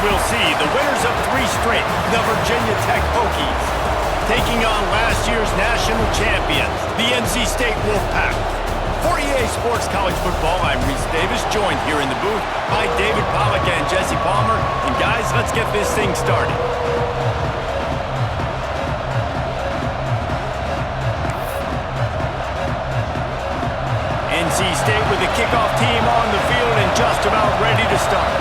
we'll see the winners of 3 straight, the Virginia Tech Hokies, taking on last year's national champions, the NC State Wolfpack. For EA Sports College Football, I'm Reese Davis, joined here in the booth by David Pollack and Jesse Palmer. And guys, let's get this thing started. NC State with the kickoff team on the field and just about ready to start.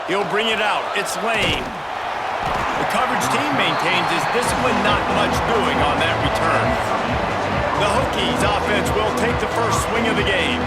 He'll bring it out. It's Lane. The coverage team maintains his discipline, not much doing on that return. The Hokies offense will take the first swing of the game.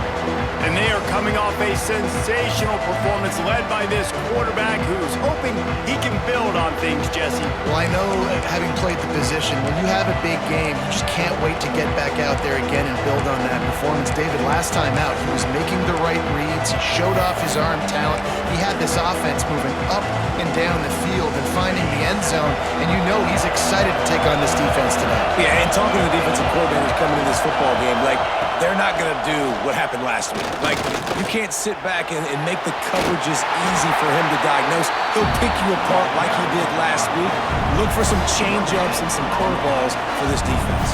And they are coming off a sensational performance led by this quarterback who's hoping he can build on things, Jesse. Well, I know, having played the position, when you have a big game, you just can't wait to get back out there again and build on that performance. David, last time out, he was making the right reads. He showed off his arm talent. He had this offense moving up and down the field and finding the end zone. And you know he's excited to take on this defense today. Yeah, and talking to the defensive coordinators coming into this football game, like, they're not going to do what happened last week. Like, you can't sit back and make the coverages easy for him to diagnose. He'll pick you apart like he did last week. Look for some change-ups and some curveballs for this defense.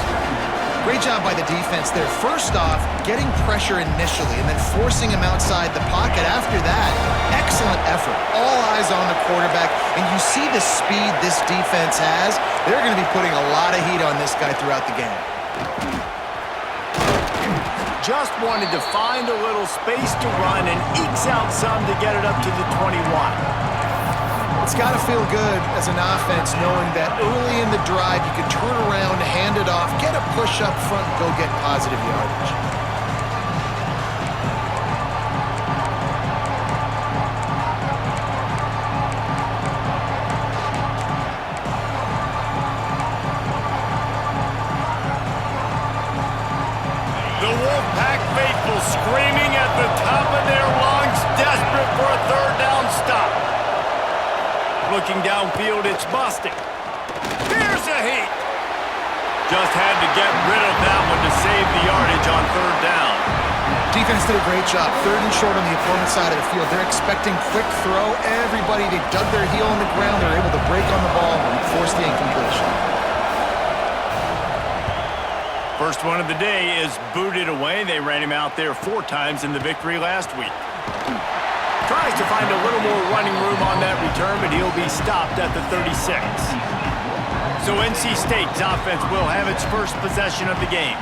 Great job by the defense there. First off, getting pressure initially and then forcing him outside the pocket after that. Excellent effort. All eyes on the quarterback. And you see the speed this defense has. They're going to be putting a lot of heat on this guy throughout the game. Just wanted to find a little space to run and ekes out some to get it up to the 21. It's got to feel good as an offense knowing that early in the drive you can turn around, hand it off, get a push up front, and go get positive yardage. The Wolfpack faithful screaming at the top of their lungs, desperate for a third down stop. Looking downfield, it's Boston. Here's a heat. Just had to get rid of that one to save the yardage on third down. Defense did a great job. Third and short on the opponent's side of the field. They're expecting quick throw. Everybody, they dug their heel on the ground. They're able to break on the ball and force the incompletion. First one of the day is booted away. They ran him out there 4 times in the victory last week. Tries to find a little more running room on that return, but he'll be stopped at the 36. So NC State's offense will have its first possession of the game.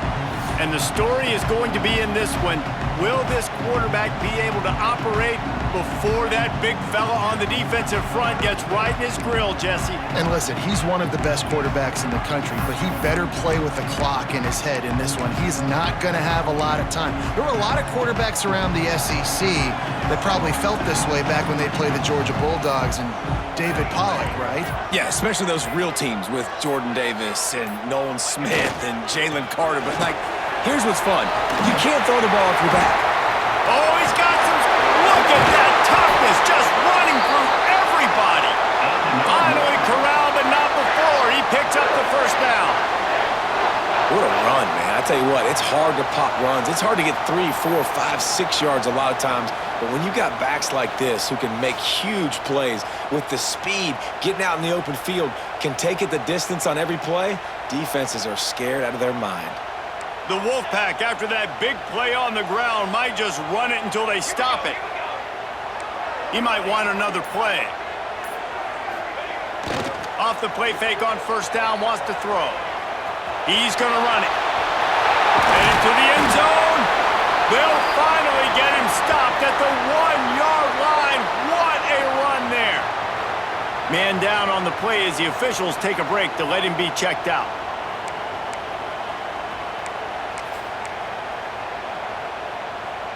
And the story is going to be in this one. Will this quarterback be able to operate before that big fella on the defensive front gets right in his grill, Jesse? And listen, he's one of the best quarterbacks in the country, but he better play with the clock in his head in this one. He's not going to have a lot of time. There were a lot of quarterbacks around the SEC that probably felt this way back when they played the Georgia Bulldogs and David Pollack, right? Yeah, especially those real teams with Jordan Davis and Nolan Smith and Jalen Carter. But, like, here's what's fun. You can't throw the ball off your back. Oh, he's got some... Look at that toughness, just running through everybody. Finally corralled, but not before. He picks up the first down. What a run, man. I tell you what, it's hard to pop runs. It's hard to get 3, 4, 5, 6 yards a lot of times. But when you got backs like this who can make huge plays with the speed, getting out in the open field, can take it the distance on every play, defenses are scared out of their mind. The Wolfpack, after that big play on the ground, might just run it until they stop it. He might want another play. Off the play fake on first down, wants to throw. He's going to run it. And into the end zone. They'll finally get him stopped at the 1-yard line. What a run there. Man down on the play as the officials take a break to let him be checked out.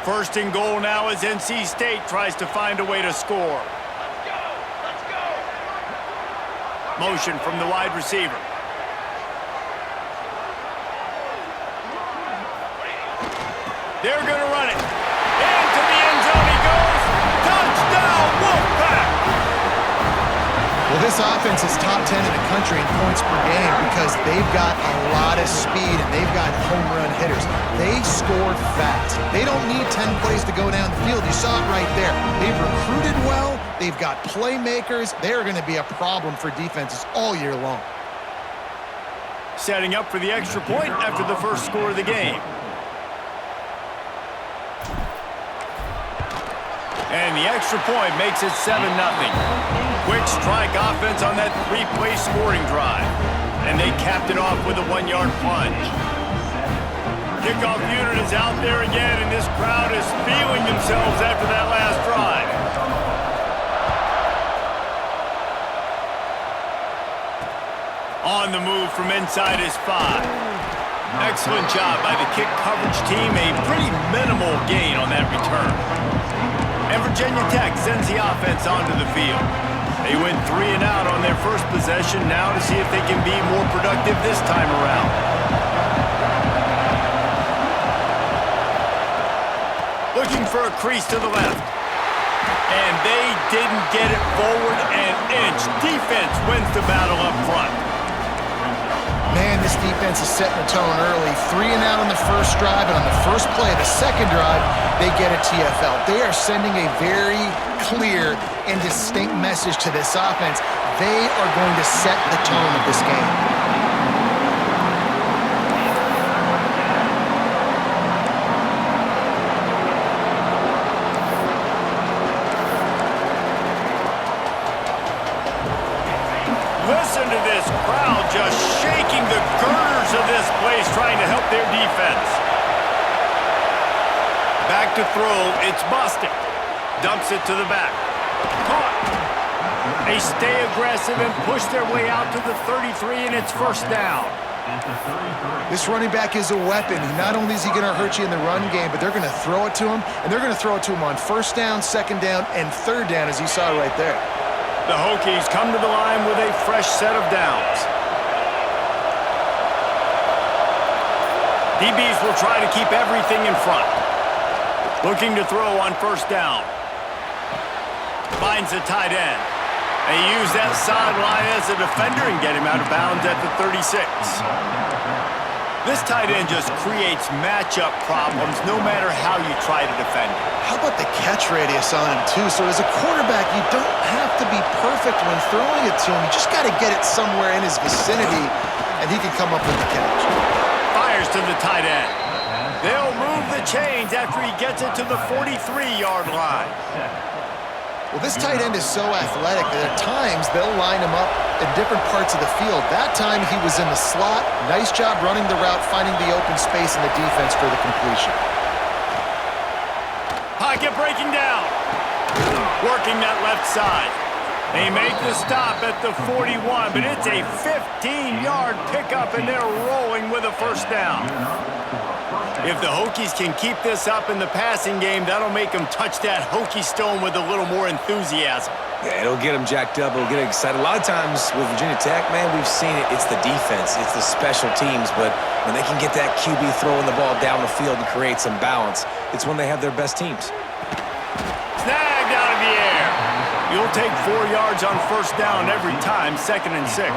First and goal now as NC State tries to find a way to score. Let's go. Motion from the wide receiver. They're going to run it. Into the end zone he goes. Touchdown, Wolfpack! Well, this offense is top 10 in the country in points per game because they've got a lot of speed and they've got home run hitters. They score fast. They don't need 10 plays to go down the field. You saw it right there. They've recruited well. They've got playmakers. They're going to be a problem for defenses all year long. Setting up for the extra point after the first score of the game. And the extra point makes it 7-0. Quick strike offense on that three-play scoring drive. And they capped it off with a 1-yard plunge. Kickoff unit is out there again, and this crowd is feeling themselves after that last drive. On the move from inside his 5. Excellent job by the kick coverage team. A pretty minimal gain on that return. And Virginia Tech sends the offense onto the field. They went 3 and out on their first possession, now to see if they can be more productive this time around. Looking for a crease to the left. And they didn't get it forward an inch. Defense wins the battle up front. Man, this defense is setting the tone early. 3 and out on the first drive, and on the first play of the second drive, they get a TFL. They are sending a very clear and distinct message to this offense. They are going to set the tone of this game. Listen to this crowd just shaking the girders of this place, trying to help their defense. Back to throw, it's Boston. Dumps it to the back. Caught. They stay aggressive and push their way out to the 33, and it's first down. This running back is a weapon. Not only is he going to hurt you in the run game, but they're going to throw it to him, and they're going to throw it to him on first down, second down, and third down, as you saw right there. The Hokies come to the line with a fresh set of downs. DBs will try to keep everything in front. Looking to throw on first down. Finds a tight end. They use that sideline as a defender and get him out of bounds at the 36. This tight end just creates matchup problems no matter how you try to defend him. How about the catch radius on him, too? So as a quarterback, you don't have to be perfect when throwing it to him. You just got to get it somewhere in his vicinity, and he can come up with the catch. Fires to the tight end. They'll move the chains after he gets it to the 43-yard line. Well, this tight end is so athletic that at times they'll line him up in different parts of the field. That time he was in the slot. Nice job running the route, finding the open space in the defense for the completion. Pocket breaking down. Working that left side. They make the stop at the 41, but it's a 15-yard pickup, and they're rolling with a first down. If the Hokies can keep this up in the passing game, that'll make them touch that Hokie stone with a little more enthusiasm. Yeah, it'll get them jacked up. It'll get them excited. A lot of times with Virginia Tech, man, we've seen it. It's the defense. It's the special teams. But when they can get that QB throwing the ball down the field and create some balance, it's when they have their best teams. Snagged out of the air. You'll take 4 yards on first down every time, 2nd and 6.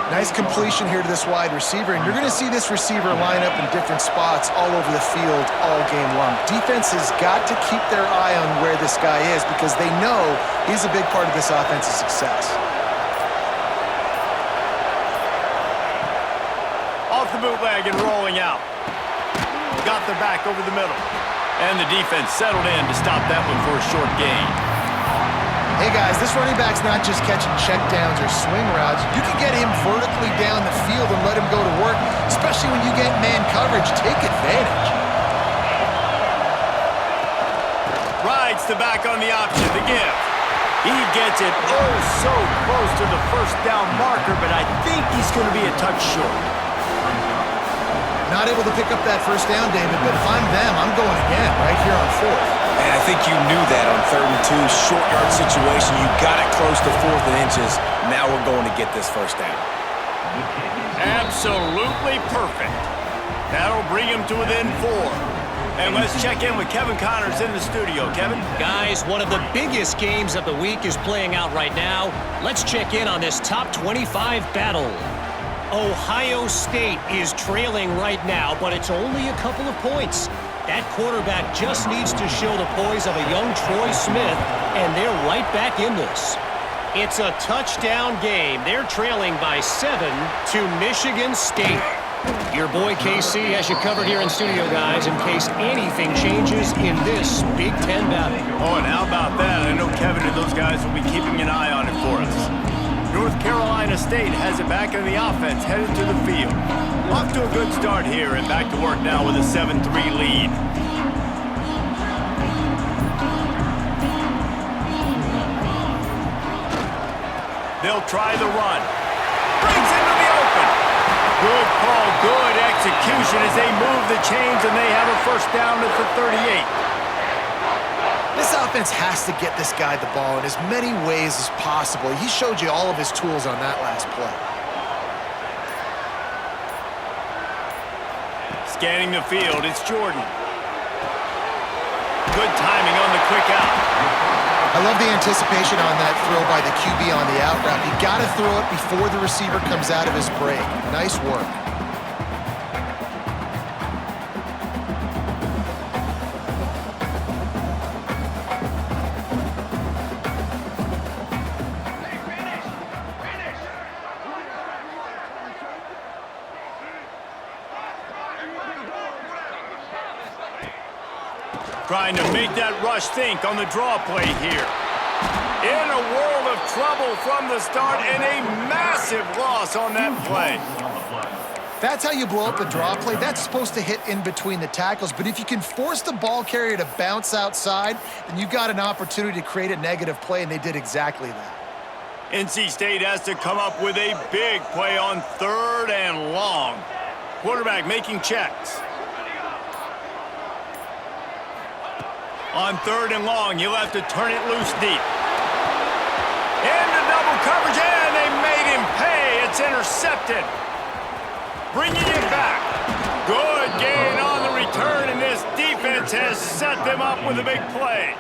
Nice completion here to this wide receiver, and you're going to see this receiver line up in different spots all over the field all game long. Defense has got to keep their eye on where this guy is because they know he's a big part of this offense's success. Off the bootleg and rolling out. Got the back over the middle. And the defense settled in to stop that one for a short gain. Hey guys, this running back's not just catching checkdowns or swing routes. You can get him vertically down the field and let him go to work, especially when you get man coverage. Take advantage. Rides the back on the option, the give. He gets it oh so close to the first down marker, but I think he's going to be a touch short. Not able to pick up that first down, David, but if I'm them, I'm going again right here on 4th. And I think you knew that on 3rd and 2, short yard situation. You got it close to 4th and inches. Now we're going to get this first down. Absolutely perfect. That'll bring him to within 4. And let's check in with Kevin Connors in the studio. Kevin? Guys, one of the biggest games of the week is playing out right now. Let's check in on this top 25 battle. Ohio State is trailing right now, but it's only a couple of points. That quarterback just needs to show the poise of a young Troy Smith, and they're right back in this. It's a touchdown game. They're trailing by 7 to Michigan State. Your boy KC has you covered here in studio, guys, in case anything changes in this Big Ten battle. Oh, and how about that? I know Kevin and those guys will be keeping an eye on it for us. North Carolina State has it back in the offense, headed to the field. Off to a good start here and back to work now with a 7-3 lead. They'll try the run. Brings into the open. Good call, good execution as they move the chains and they have a first down at the 38. This offense has to get this guy the ball in as many ways as possible. He showed you all of his tools on that last play. Scanning the field, it's Jordan. Good timing on the quick out. I love the anticipation on that throw by the QB on the out route. You got to throw it before the receiver comes out of his break. Nice work. Trying to make that rush think on the draw play here. In a world of trouble from the start and a massive loss on that play. That's how you blow up a draw play. That's supposed to hit in between the tackles, but if you can force the ball carrier to bounce outside, then you've got an opportunity to create a negative play, and they did exactly that. NC State has to come up with a big play on 3rd and long. Quarterback making checks. On 3rd and long, you'll have to turn it loose deep. Into double coverage, and they made him pay. It's intercepted. Bringing it back. Good gain on the return, and this defense has set them up with a big play.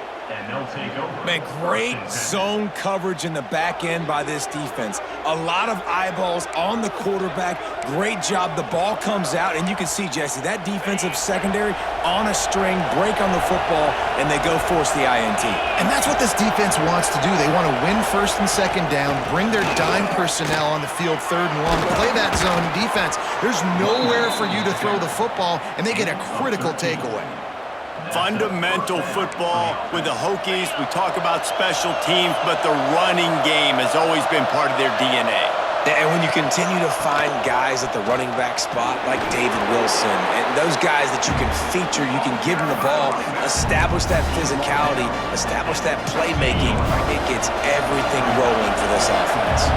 Man, great zone coverage in the back end by this defense. A lot of eyeballs on the quarterback. Great job. The ball comes out, and you can see, Jesse, that defensive secondary on a string, break on the football, and they go force the INT. And that's what this defense wants to do. They want to win 1st and 2nd down, bring their dime personnel on the field 3rd and long, play that zone defense. There's nowhere for you to throw the football, and they get a critical takeaway. Fundamental football with the Hokies. We talk about special teams, but the running game has always been part of their DNA. And when you continue to find guys at the running back spot like David Wilson, and those guys that you can feature, you can give them the ball, establish that physicality, establish that playmaking, it gets everything rolling for this offense.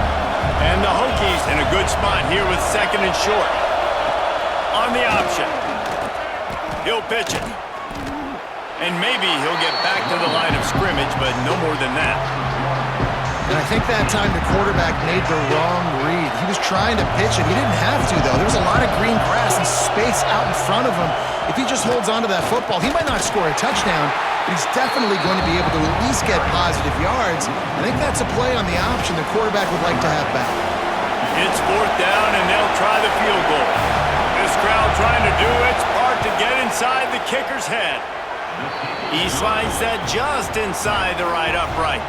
And the Hokies in a good spot here with 2nd and short. On the option. He'll pitch it. And maybe he'll get back to the line of scrimmage, but no more than that. And I think that time the quarterback made the wrong read. He was trying to pitch it. He didn't have to, though. There was a lot of green grass and space out in front of him. If he just holds on to that football, he might not score a touchdown, but he's definitely going to be able to at least get positive yards. I think that's a play on the option the quarterback would like to have back. It's 4th down, and they'll try the field goal. This crowd trying to do its part to get inside the kicker's head. He slides that just inside the right upright.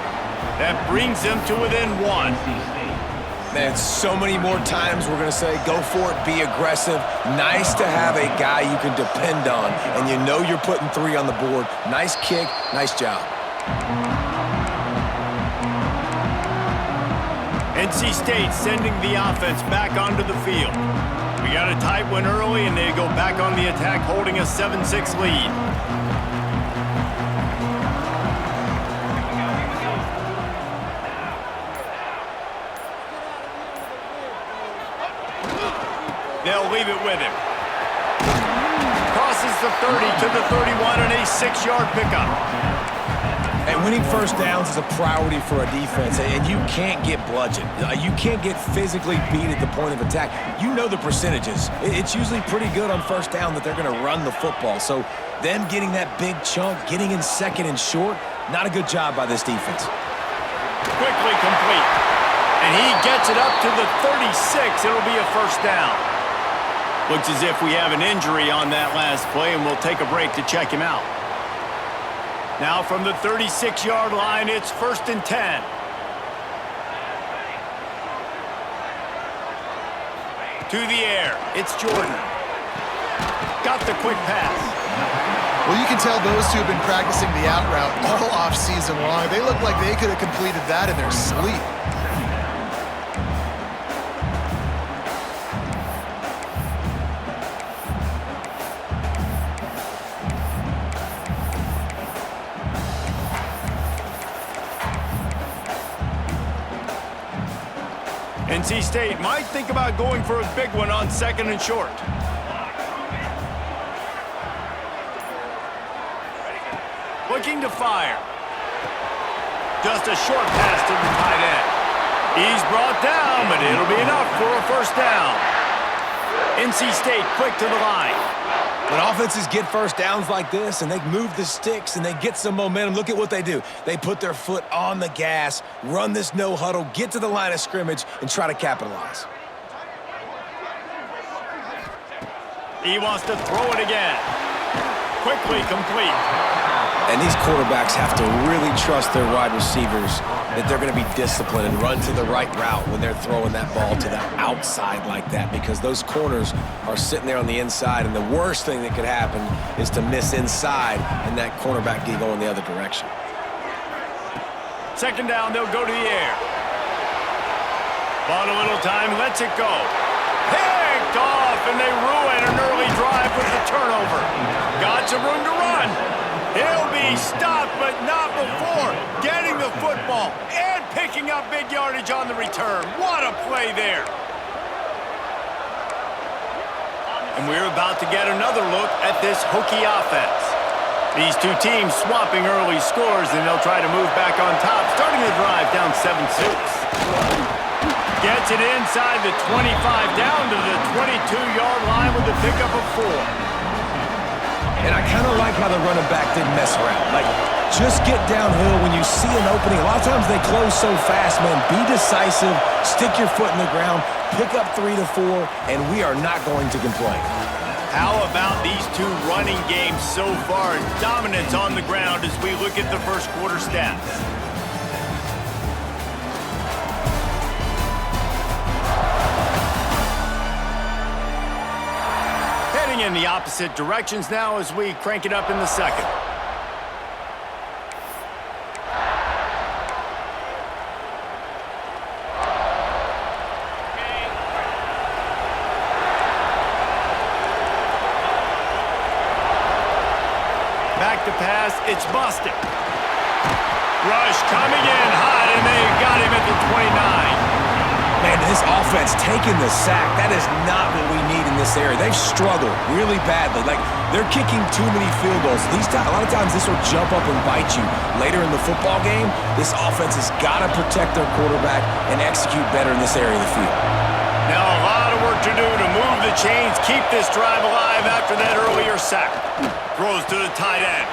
That brings him to within 1. Man, so many more times we're going to say, go for it, be aggressive. Nice to have a guy you can depend on, and you know you're putting 3 on the board. Nice kick, nice job. NC State sending the offense back onto the field. We got a tight one early, and they go back on the attack, holding a 7-6 lead. They'll leave it with him. Crosses the 30 to the 31 and a 6-yard pickup. And winning first downs is a priority for a defense, and you can't get bludgeoned. You can't get physically beat at the point of attack. You know the percentages. It's usually pretty good on first down that they're going to run the football. So them getting that big chunk, getting in second and short, not a good job by this defense. Quickly complete. And he gets it up to the 36. It'll be a first down. Looks as if we have an injury on that last play, and we'll take a break to check him out. Now from the 36-yard line, it's 1st and 10. To the air, it's Jordan. Got the quick pass. Well, you can tell those two have been practicing the out route all off season long. They look like they could have completed that in their sleep. NC State might think about going for a big one on 2nd and short. Looking to fire. Just a short pass to the tight end. He's brought down, but it'll be enough for a first down. NC State quick to the line. When offenses get first downs like this and they move the sticks and they get some momentum, look at what they do. They put their foot on the gas, run this no huddle, get to the line of scrimmage, and try to capitalize. He wants to throw it again. Quickly complete. And these quarterbacks have to really trust their wide receivers that they're going to be disciplined and run to the right route when they're throwing that ball to the outside like that, because those corners are sitting there on the inside, and the worst thing that could happen is to miss inside and that cornerback get going the other direction. 2nd down, they'll go to the air. Bought a little time, lets it go. Picked off, and they ruin an early drive with the turnover. Got some room to run. He'll be stopped, but not before getting the football and picking up big yardage on the return. What a play there. And we're about to get another look at this Hokie offense. These two teams swapping early scores, and they'll try to move back on top, starting the drive down 7-6. Gets it inside the 25, down to the 22-yard line with a pickup of 4. And I kind of like how the running back didn't mess around. Like, just get downhill when you see an opening. A lot of times they close so fast, man. Be decisive, stick your foot in the ground, pick up 3 to 4, and we are not going to complain. How about these two running games so far? Dominance on the ground as we look at the first quarter stats. In the opposite directions now as we crank it up in the second. Back to pass, it's busted. Rush coming in hot, and they got him at the 29. Man, this offense taking the sack, that is not what we need in this area. They've struggled really badly. Like, they're kicking too many field goals. A lot of times this will jump up and bite you later in the football game. This offense has got to protect their quarterback and execute better in this area of the field. Now a lot of work to do to move the chains, keep this drive alive after that earlier sack. Throws to the tight end.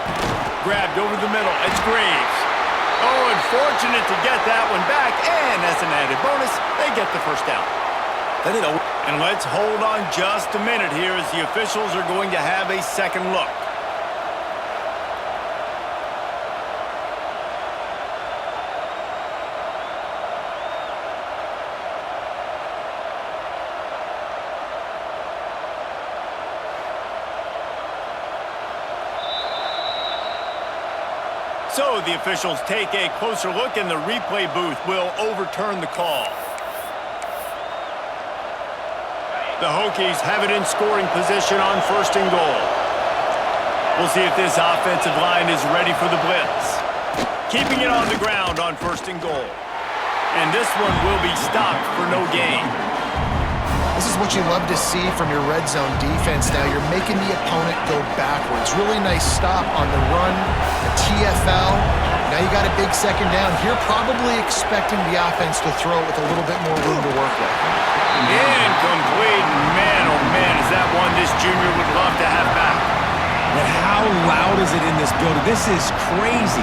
Grabbed over the middle. It's Graves. Oh, and fortunate to get that one back, and as an added bonus, they get the first down. And let's hold on just a minute here as the officials are going to have a second look. So the officials take a closer look, and the replay booth will overturn the call. The Hokies have it in scoring position on 1st and goal. We'll see if this offensive line is ready for the blitz. Keeping it on the ground on 1st and goal. And this one will be stopped for no gain. This is what you love to see from your red zone defense now. You're making the opponent go backwards. Really nice stop on the run, the TFL. Now Now you got a big second down. You're probably expecting the offense to throw with a little bit more room to work with. Incomplete. Man, oh man, is that one this junior would love to have back. And how loud is it in this building? This is crazy.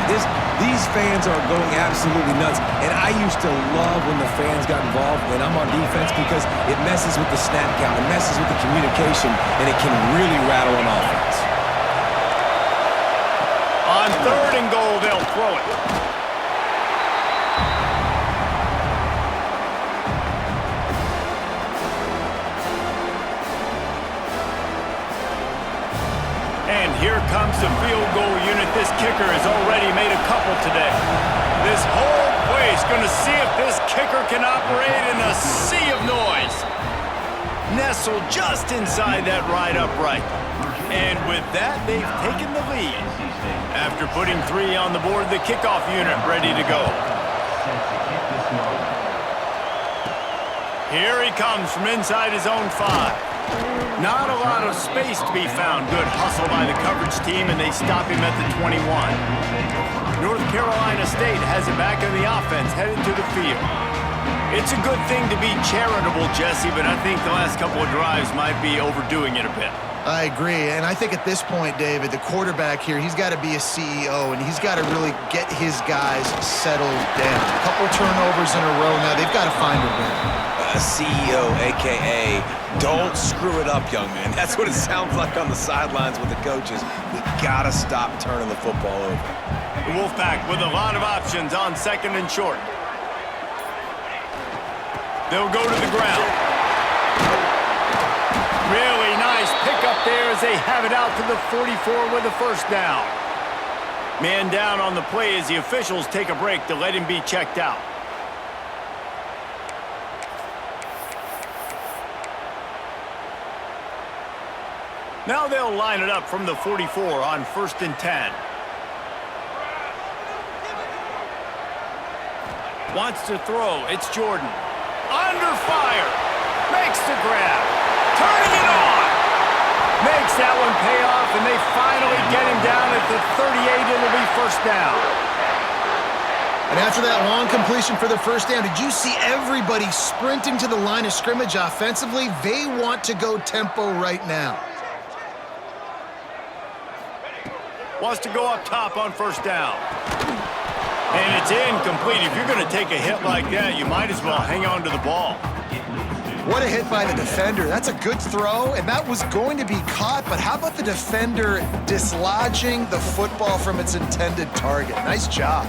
These fans are going absolutely nuts. And I used to love when the fans got involved when I'm on defense because it messes with the snap count, it messes with the communication, and it can really rattle an offense. On 3rd and goal, they'll throw it. And here comes the field goal unit. This kicker has already made a couple today. This whole place going to see if this kicker can operate in a sea of noise. Nestled just inside that right upright. And with that, they've taken the lead. After putting 3 on the board, the kickoff unit ready to go. Here he comes from inside his own 5. Not a lot of space to be found. Good hustle by the coverage team, and they stop him at the 21. North Carolina State has it back in the offense, headed to the field. It's a good thing to be charitable, Jesse, but I think the last couple of drives might be overdoing it a bit. I agree, and I think at this point, David, the quarterback here, he's got to be a CEO, and he's got to really get his guys settled down. A couple turnovers in a row now. They've got to find a win. A CEO, a.k.a. don't screw it up, young man. That's what it sounds like on the sidelines with the coaches. We got to stop turning the football over. The Wolfpack with a lot of options on 2nd and short. They'll go to the ground. Really nice pickup there as they have it out to the 44 with a 1st down. Man down on the play as the officials take a break to let him be checked out. Now they'll line it up from the 44 on 1st and 10. Wants to throw. It's Jordan. Under fire. Makes the grab. Turning it on. Makes that one pay off, and they finally get him down at the 38. It'll be 1st down. And after that long completion for the 1st down, did you see everybody sprinting to the line of scrimmage offensively? They want to go tempo right now. Wants to go up top on 1st down. And it's incomplete. If you're going to take a hit like that, you might as well hang on to the ball. What a hit by the defender. That's a good throw, and that was going to be caught, but how about the defender dislodging the football from its intended target? Nice job.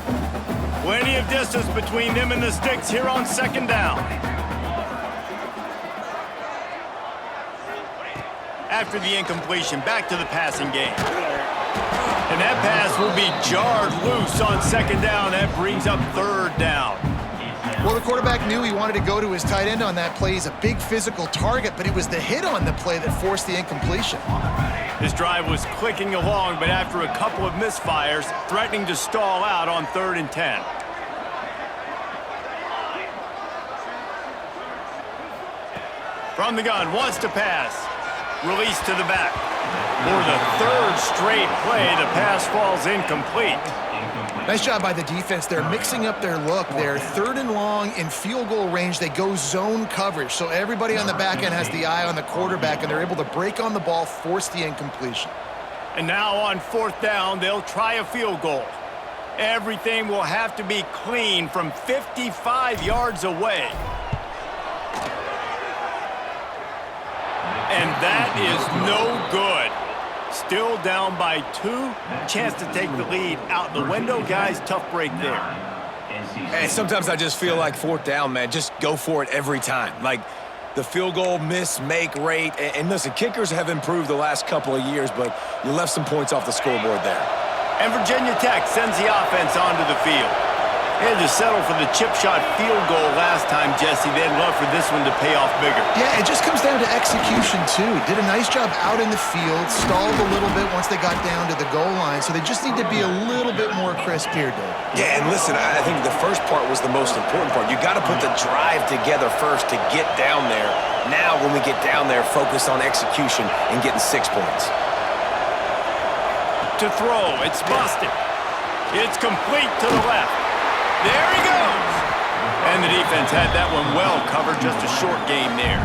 Plenty of distance between them and the sticks here on 2nd down. After the incompletion, back to the passing game. And that pass will be jarred loose on 2nd down. That brings up 3rd down. Well, the quarterback knew he wanted to go to his tight end on that play. He's a big physical target, but it was the hit on the play that forced the incompletion. This drive was clicking along, but after a couple of misfires, threatening to stall out on 3rd and 10. From the gun, wants to pass. Release to the back. For the 3rd straight play, the pass falls incomplete. Nice job by the defense. They're mixing up their look. They're 3rd and long in field goal range. They go zone coverage, so everybody on the back end has the eye on the quarterback, and they're able to break on the ball, force the incompletion. And now on 4th down, they'll try a field goal. Everything will have to be clean from 55 yards away. And that is no good. Still down by 2. Chance to take the lead out the window. Guys, tough break there. Hey, sometimes I just feel like 4th down, man. Just go for it every time. Like the field goal miss-make rate. And listen, kickers have improved the last couple of years, but you left some points off the scoreboard there. And Virginia Tech sends the offense onto the field. They had to settle for the chip shot field goal last time, Jesse. They'd love for this one to pay off bigger. Yeah, it just comes down to execution, too. Did a nice job out in the field, stalled a little bit once they got down to the goal line, so they just need to be a little bit more crisp here, Dave. Yeah, and listen, I think the first part was the most important part. You got to put the drive together first to get down there. Now, when we get down there, focus on execution and getting 6 points. To throw, it's busted. It's complete to the left. There he goes. And the defense had that one well covered, just a short game there.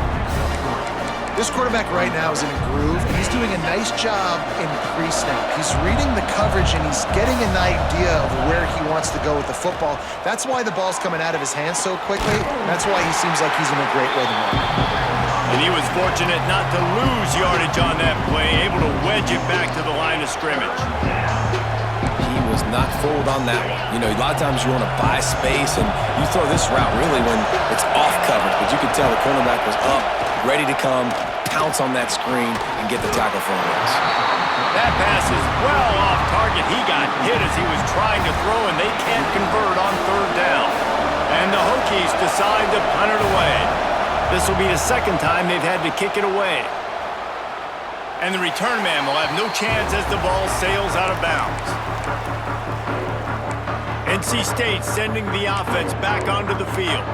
This quarterback right now is in a groove, and he's doing a nice job in pre-snap. He's reading the coverage, and he's getting an idea of where he wants to go with the football. That's why the ball's coming out of his hands so quickly. That's why he seems like he's in a great rhythm. And he was fortunate not to lose yardage on that play, able to wedge it back to the line of scrimmage. He was not fooled on that one. You know, a lot of times you want to buy space, and you throw this route really when it's off coverage, but you could tell the cornerback was up, ready to come, pounce on that screen, and get the tackle for him. That pass is well off target. He got hit as he was trying to throw, and they can't convert on third down. And the Hokies decide to punt it away. This will be the second time they've had to kick it away. And the return man will have no chance as the ball sails out of bounds. NC State sending the offense back onto the field.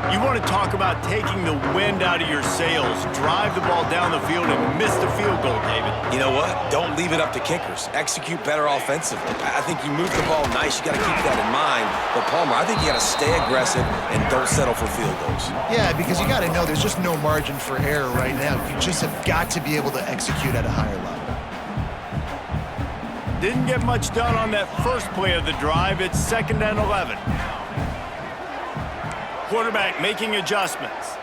You want to talk about taking the wind out of your sails. Drive the ball down the field and miss the field goal, David. You know what? Don't leave it up to kickers. Execute better offensively. I think you move the ball nice. You got to keep that in mind. But, Palmer, I think you got to stay aggressive and don't settle for field goals. Yeah, because you got to know there's just no margin for error right now. You just have got to be able to execute at a higher level. Didn't get much done on that first play of the drive. It's 2nd and 11. Quarterback making adjustments.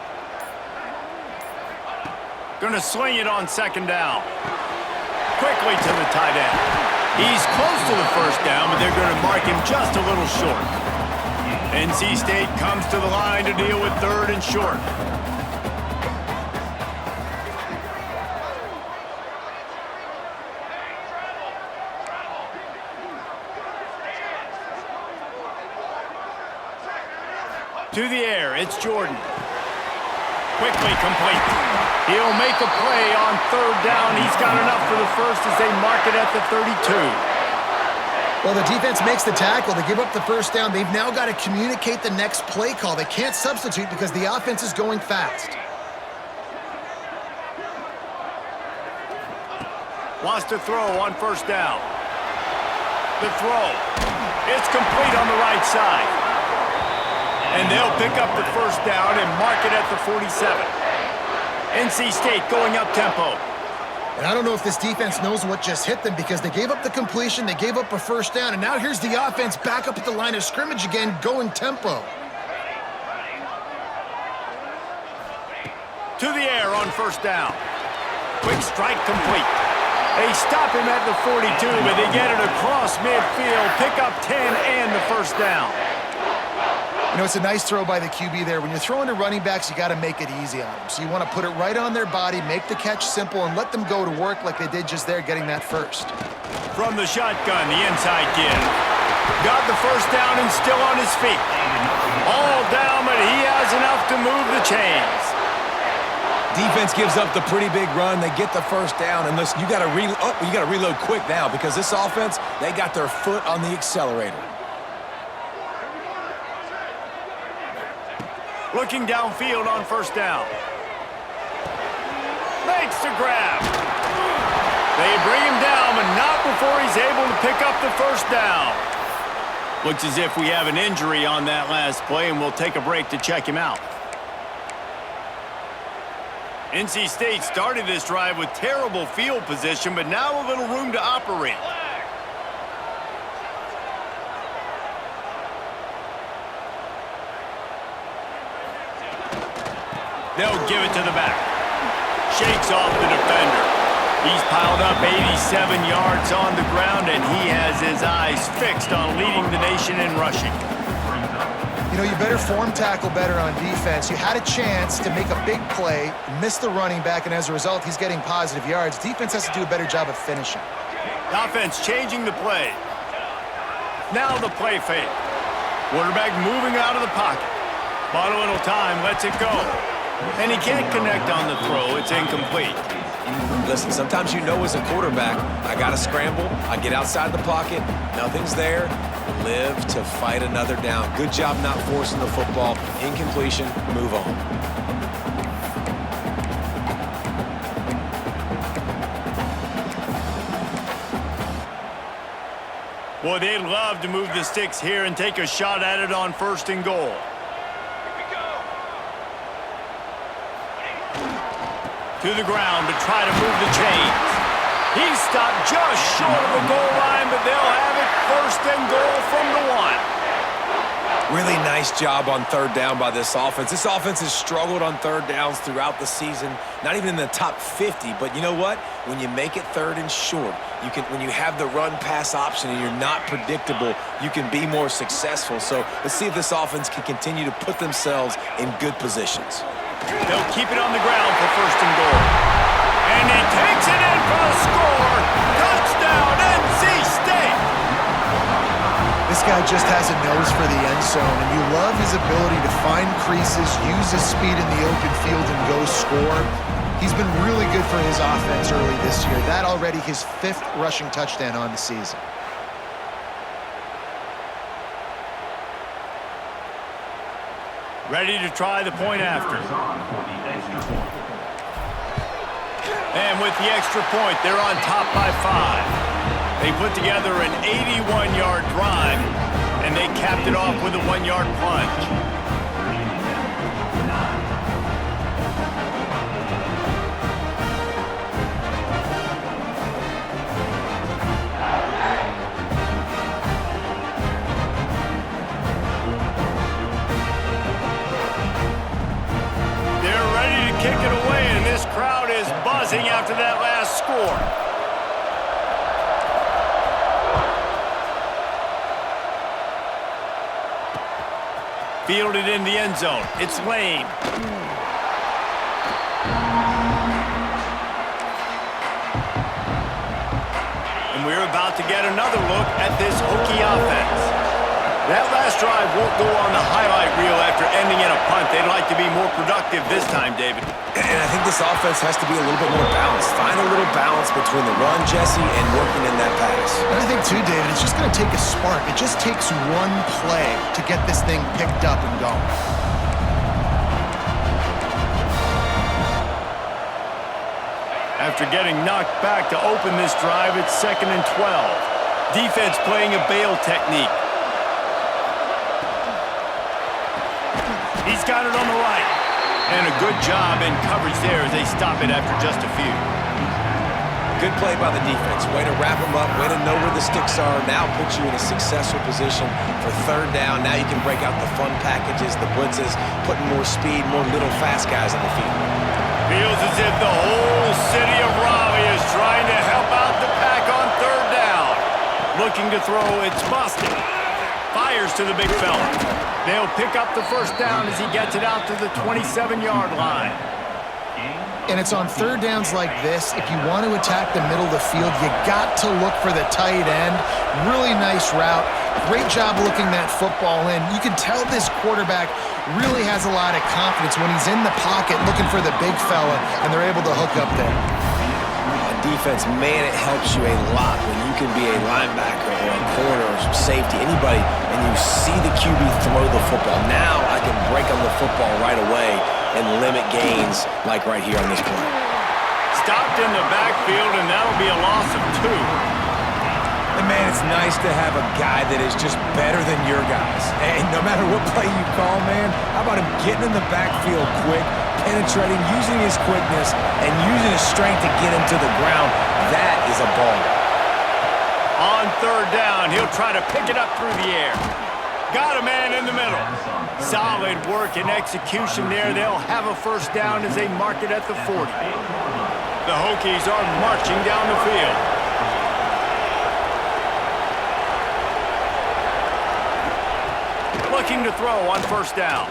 Gonna sling it on 2nd down. Quickly to the tight end. He's close to the first down, but they're gonna mark him just a little short. NC State comes to the line to deal with 3rd and short. To the air, it's Jordan. Quickly complete. He'll make a play on 3rd down. He's got enough for the first as they mark it at the 32. Well, the defense makes the tackle. They give up the first down. They've now got to communicate the next play call. They can't substitute because the offense is going fast. Wants to throw on 1st down. The throw. It's complete on the right side. And they'll pick up the 1st down and mark it at the 47. NC State going up tempo. And I don't know if this defense knows what just hit them because they gave up the completion, they gave up a 1st down, and now here's the offense back up at the line of scrimmage again, going tempo. To the air on 1st down. Quick strike complete. They stop him at the 42, but they get it across midfield, pick up 10 and the 1st down. You know, it's a nice throw by the QB there. When you're throwing to running backs, you got to make it easy on them. So you want to put it right on their body, make the catch simple, and let them go to work like they did just there, getting that first. From the shotgun, the inside give. Got the 1st down and still on his feet. All down, but he has enough to move the chains. Defense gives up the pretty big run. They get the 1st down, and listen, you got to reload quick now because this offense, they got their foot on the accelerator. Looking downfield on 1st down. Makes the grab. They bring him down, but not before he's able to pick up the 1st down. Looks as if we have an injury on that last play, and we'll take a break to check him out. NC State started this drive with terrible field position, but now a little room to operate. They'll give it to the back. Shakes off the defender. He's piled up 87 yards on the ground, and he has his eyes fixed on leading the nation in rushing. You know, you better form tackle better on defense. You had a chance to make a big play, miss the running back, and as a result, he's getting positive yards. Defense has to do a better job of finishing. Offense changing the play. Now the play fake. Quarterback moving out of the pocket. Bought a little time, lets it go. And he can't connect on the throw. It's incomplete. Listen, sometimes you know as a quarterback, I got to scramble, I get outside the pocket, nothing's there, live to fight another down. Good job not forcing the football. Incompletion, move on. Well, they'd love to move the sticks here and take a shot at it on 1st and goal. To the ground to try to move the chains. He's stopped just short of the goal line, but they'll have it 1st and goal from the 1. Really nice job on 3rd down by this offense. This offense has struggled on 3rd downs throughout the season, not even in the top 50. But you know what? When you make it 3rd and short, when you have the run-pass option and you're not predictable, you can be more successful. So let's see if this offense can continue to put themselves in good positions. They'll keep it on the ground for 1st and goal. And he takes it in for the score. Touchdown, NC State! This guy just has a nose for the end zone, and you love his ability to find creases, use his speed in the open field, and go score. He's been really good for his offense early this year. That already his 5th rushing touchdown on the season. Ready to try the point after. And with the extra point, they're on top by 5. They put together an 81-yard drive, and they capped it off with a 1-yard plunge. They're ready to kick it away, and this crowd is buzzing after that last score. Fielded in the end zone. It's Lane. And we're about to get another look at this Hokie offense. That last drive won't go on the highlight reel after ending in a punt. They'd like to be more productive this time, David. And I think this offense has to be a little bit more balanced. Find a little balance between the run, Jesse, and working in that pass. And I think, too, David, it's just going to take a spark. It just takes one play to get this thing picked up and going. After getting knocked back to open this drive, it's 2nd and 12. Defense playing a bail technique. He's got it on the right. And a good job in coverage there as they stop it after just a few. Good play by the defense. Way to wrap them up. Way to know where the sticks are. Now puts you in a successful position for 3rd down. Now you can break out the fun packages, the blitzes, putting more speed, more little fast guys on the field. Feels as if the whole city of Raleigh is trying to help out the pack on 3rd down. Looking to throw, it's busted. Fires to the big fella. They'll pick up the 1st down as he gets it out to the 27-yard line. And it's on 3rd downs like this, if you want to attack the middle of the field, you got to look for the tight end. Really nice route. Great job looking that football in. You can tell this quarterback really has a lot of confidence when he's in the pocket looking for the big fella, and they're able to hook up there. On defense, man, it helps you a lot when you can be a linebacker or a corner or safety, anybody, and you see the QB throw the football. Now I can break on the football right away and limit gains like right here on this play. Stopped in the backfield, and that'll be a loss of 2. And man, it's nice to have a guy that is just better than your guys. And no matter what play you call, man, how about him getting in the backfield quick, penetrating, using his quickness, and using his strength to get him to the ground? That is a baller. On 3rd down, he'll try to pick it up through the air. Got a man in the middle. Solid work and execution there. They'll have a 1st down as they mark it at the 40. The Hokies are marching down the field. Looking to throw on 1st down.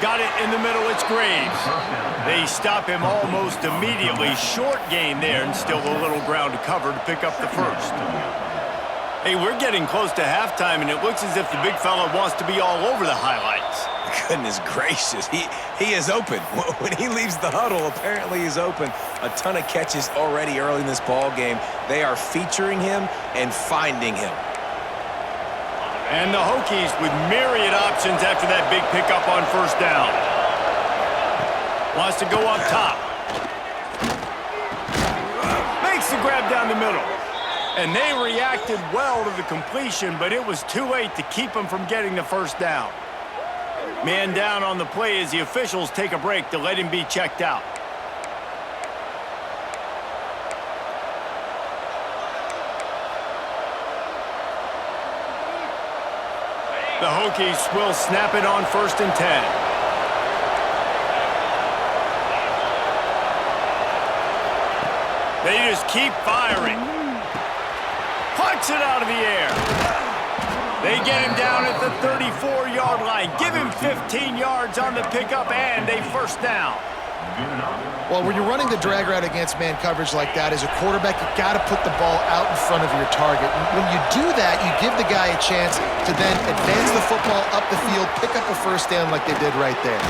Got it in the middle, it's Graves. They stop him almost immediately. Short gain there, and still a little ground to cover to pick up the 1st. Hey, we're getting close to halftime, and it looks as if the big fella wants to be all over the highlights. Goodness gracious, he is open. When he leaves the huddle, apparently he's open. A ton of catches already early in this ball game. They are featuring him and finding him. And the Hokies with myriad options after that big pickup on 1st down. Wants to go up top. Makes the grab down the middle. And they reacted well to the completion, but it was too late to keep them from getting the first down. Man down on the play as the officials take a break to let him be checked out. The Hokies will snap it on 1st and 10. They just keep firing. Punch it out of the air. They get him down at the 34-yard line. Give him 15 yards on the pickup and a first down. Well, when you're running the drag route against man coverage like that, as a quarterback, you got to put the ball out in front of your target. And when you do that, you give the guy a chance to then advance the football up the field, pick up a first down like they did right there.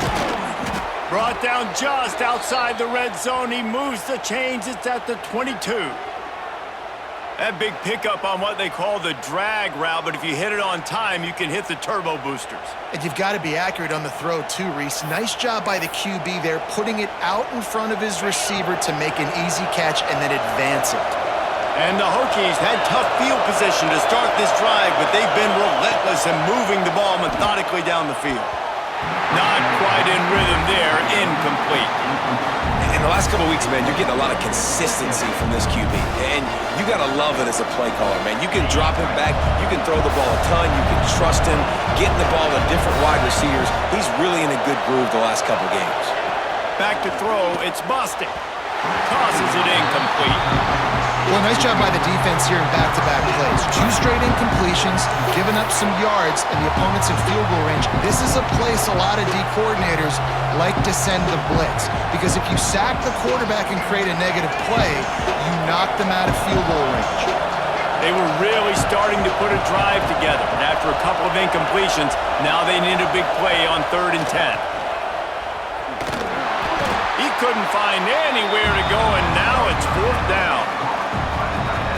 Brought down just outside the red zone. He moves the chains. It's at the 22. That big pickup on what they call the drag route, but if you hit it on time, you can hit the turbo boosters. And you've got to be accurate on the throw too, Reese. Nice job by the QB there, putting it out in front of his receiver to make an easy catch and then advance it. And the Hokies had tough field position to start this drive, but they've been relentless in moving the ball methodically down the field. Not quite in rhythm there, incomplete. In the last couple of weeks, man, you're getting a lot of consistency from this QB. And you got to love it as a play caller, man. You can drop him back. You can throw the ball a ton. You can trust him, getting the ball to different wide receivers. He's really in a good groove the last couple of games. Back to throw. It's Bostic. Tosses it incomplete. Well, nice job by the defense here in back-to-back plays. 2 straight incompletions, giving up some yards, and the opponent's in field goal range. This is a place a lot of D coordinators like to send the blitz, because if you sack the quarterback and create a negative play, you knock them out of field goal range. They were really starting to put a drive together, and after a couple of incompletions, now they need a big play on 3rd and 10. He couldn't find anywhere to go, and now it's 4th down.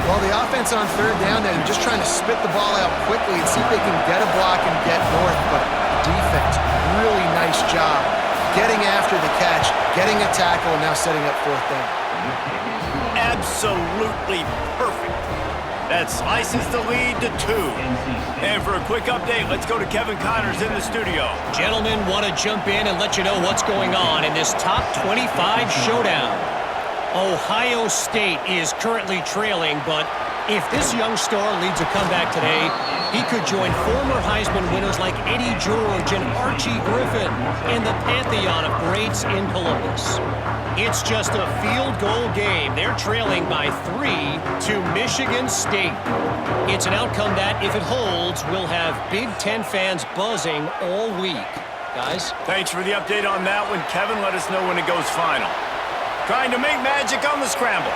Well, the offense on 3rd down, they're just trying to spit the ball out quickly and see if they can get a block and get north, but defense, really nice job getting after the catch, getting a tackle, and now setting up 4th down. Absolutely perfect. That slices the lead to 2. And for a quick update, let's go to Kevin Connors in the studio. Gentlemen, want to jump in and let you know what's going on in this top 25 showdown. Ohio State is currently trailing, but if this young star leads a comeback today, he could join former Heisman winners like Eddie George and Archie Griffin in the pantheon of greats in Columbus. It's just a field goal game. They're trailing by 3 to Michigan State. It's an outcome that, if it holds, will have Big Ten fans buzzing all week. Guys? Thanks for the update on that one, Kevin. Let us know when it goes final. Trying to make magic on the scramble.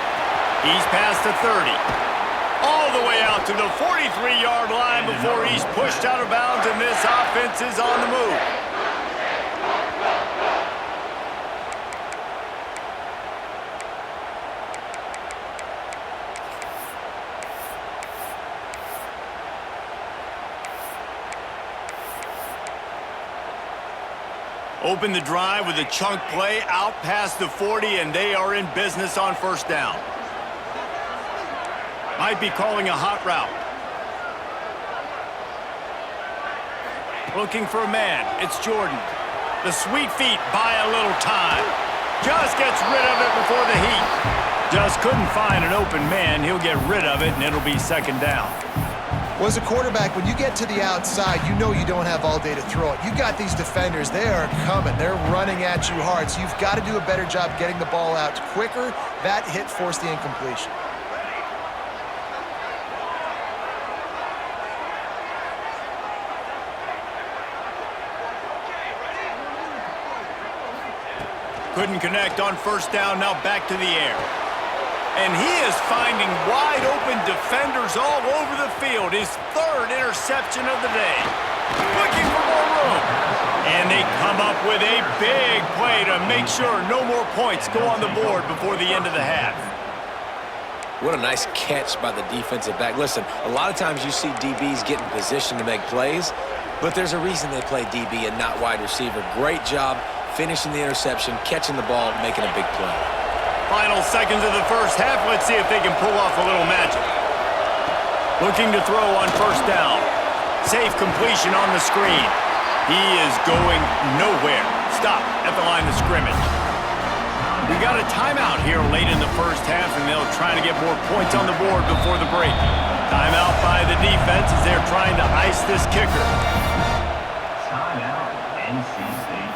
He's past the 30. All the way out to the 43-yard line before he's pushed out of bounds, and this offense is on the move. Open the drive with a chunk play out past the 40, and they are in business on 1st down. Might be calling a hot route. Looking for a man. It's Jordan. The sweet feet buy a little time. Just gets rid of it before the heat. Just couldn't find an open man. He'll get rid of it, and it'll be 2nd down. Well, as a quarterback, when you get to the outside, you know you don't have all day to throw it. You got these defenders. They are coming. They're running at you hard, so you've got to do a better job getting the ball out quicker. That hit forced the incompletion. Couldn't connect on 1st down, now back to the air. And he is finding wide-open defenders all over the field. His 3rd interception of the day. Looking for more room. And they come up with a big play to make sure no more points go on the board before the end of the half. What a nice catch by the defensive back. Listen, a lot of times you see DBs get in position to make plays, but there's a reason they play DB and not wide receiver. Great job finishing the interception, catching the ball, making a big play. Final seconds of the 1st half. Let's see if they can pull off a little magic. Looking to throw on first down. Safe completion on the screen. He is going nowhere. Stop at the line of scrimmage. We got a timeout here late in the first half, and they'll try to get more points on the board before the break. Timeout by the defense as they're trying to ice this kicker. Timeout, NC State.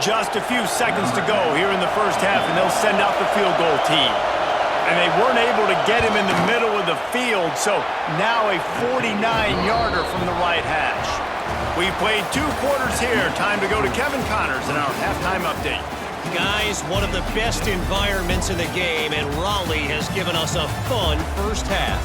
Just a few seconds to go here in the first half, and they'll send out the field goal team. And they weren't able to get him in the middle of the field, so now a 49-yarder from the right hash. We've played 2 quarters here. Time to go to Kevin Connors in our halftime update. Guys, one of the best environments in the game, and Raleigh has given us a fun first half.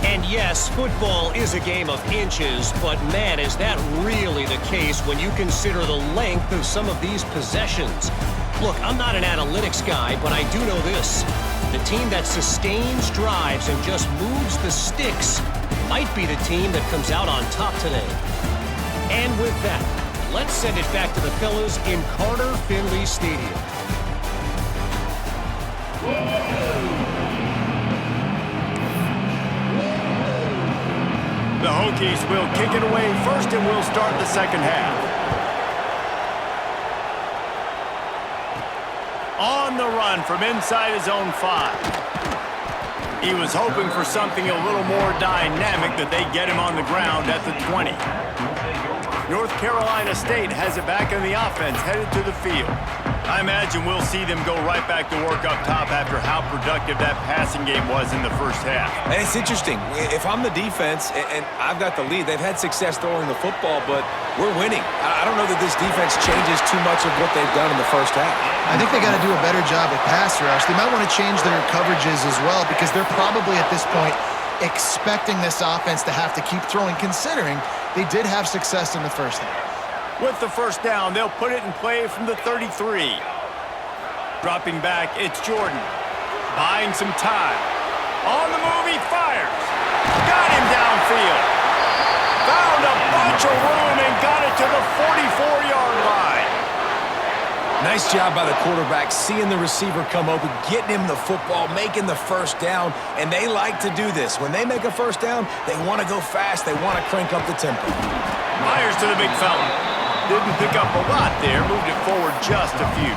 And yes, football is a game of inches, but man, is that really the case when you consider the length of some of these possessions. Look, I'm not an analytics guy, but I do know this. The team that sustains drives and just moves the sticks might be the team that comes out on top today. And with that, let's send it back to the fellas in Carter Finley Stadium. The Hokies will kick it away first, and we'll start the second half. On the run from inside his own 5. He was hoping for something a little more dynamic, that they get him on the ground at the 20. North Carolina State has it back in the offense, headed to the field. I imagine we'll see them go right back to work up top after how productive that passing game was in the first half. And it's interesting. If I'm the defense and I've got the lead, they've had success throwing the football, but we're winning. I don't know that this defense changes too much of what they've done in the first half. I think they got to do a better job at pass rush. They might want to change their coverages as well, because they're probably at this point expecting this offense to have to keep throwing, considering they did have success in the first half. With the first down, they'll put it in play from the 33. Dropping back, it's Jordan. Buying some time. On the move, he fires. Got him downfield. Found a bunch of room and got it to the 44-yard line. Nice job by the quarterback, seeing the receiver come open, getting him the football, making the first down, and they like to do this. When they make a first down, they want to go fast. They want to crank up the tempo. Myers to the big fella. Didn't pick up a lot there, moved it forward just a few.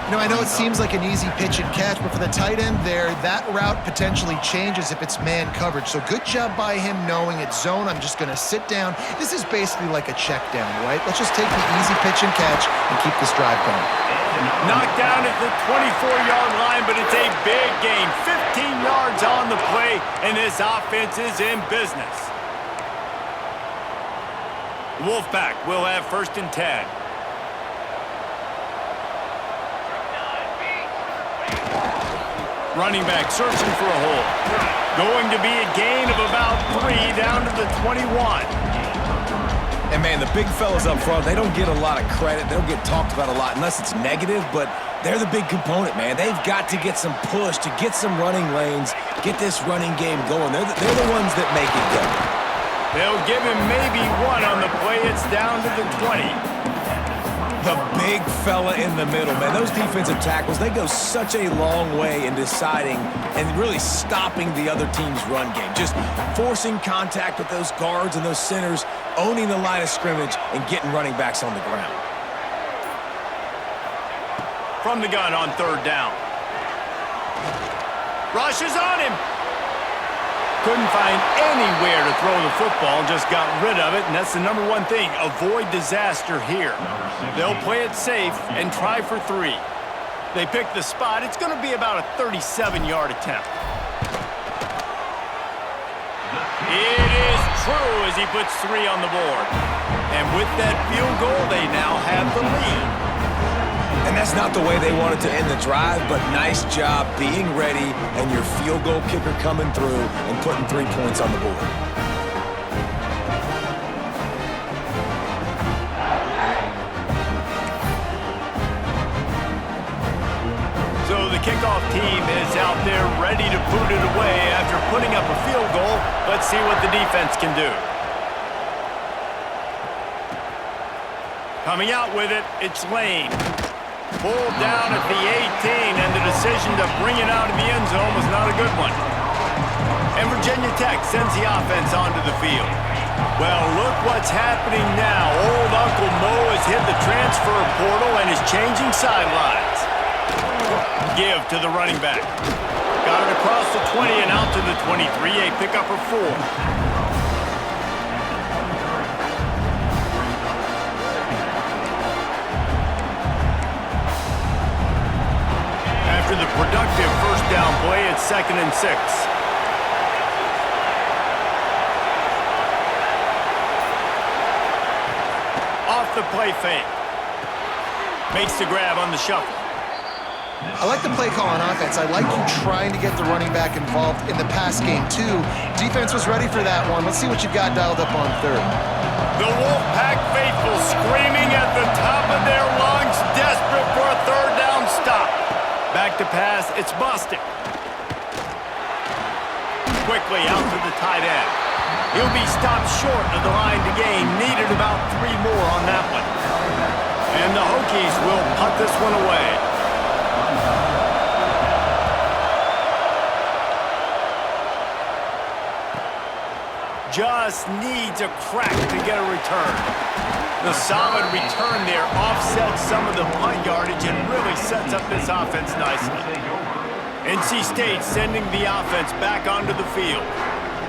You know, I know it seems like an easy pitch and catch, but for the tight end there, that route potentially changes if it's man coverage. So good job by him knowing it's zone. I'm just going to sit down. This is basically like a check down, right? Let's just take the easy pitch and catch and keep this drive going. Knocked down at the 24-yard line, but it's a big gain. 15 yards on the play, and this offense is in business. Wolfpack will have first and 10. Running back searching for a hole. Going to be a gain of about 3 down to the 21. And, man, the big fellas up front, they don't get a lot of credit. They don't get talked about a lot unless it's negative, but they're the big component, man. They've got to get some push, to get some running lanes, get this running game going. They're the ones that make it go. They'll give him maybe 1 on the play. It's down to the 20. The big fella in the middle, man. Those defensive tackles, they go such a long way in deciding and really stopping the other team's run game. Just forcing contact with those guards and those centers, owning the line of scrimmage, and getting running backs on the ground. From the gun on third down. Rushes on him. Couldn't find anywhere to throw the football, just got rid of it, and that's the number one thing. Avoid disaster here. They'll play it safe and try for 3. They pick the spot. It's going to be about a 37-yard attempt. It is true as he puts 3 on the board. And with that field goal, they now have the lead. And that's not the way they wanted to end the drive, but nice job being ready and your field goal kicker coming through and putting 3 points on the board. So the kickoff team is out there ready to boot it away after putting up a field goal. Let's see what the defense can do. Coming out with it, it's Lane. Pulled down at the 18, and the decision to bring it out of the end zone was not a good one. And Virginia Tech sends the offense onto the field. Well, look what's happening now. Old Uncle Mo has hit the transfer portal and is changing sidelines. Give to the running back. Got it across the 20 and out to the 23, a pickup of 4. After the productive first down play, it's 2nd and 6. Off the play fake. Makes the grab on the shuffle. I like the play call on offense. I like you trying to get the running back involved in the pass game, too. Defense was ready for that one. Let's see what you've got dialed up on 3rd. The Wolfpack faithful screaming at the top of their lungs, desperate for a 3rd down stop. Back to pass, it's busted. Quickly out to the tight end. He'll be stopped short of the line to gain. Needed about 3 more on that one. And the Hokies will punt this one away. Just needs a crack to get a return. The solid return there offsets some of the punt yardage and really sets up this offense nicely. NC State sending the offense back onto the field.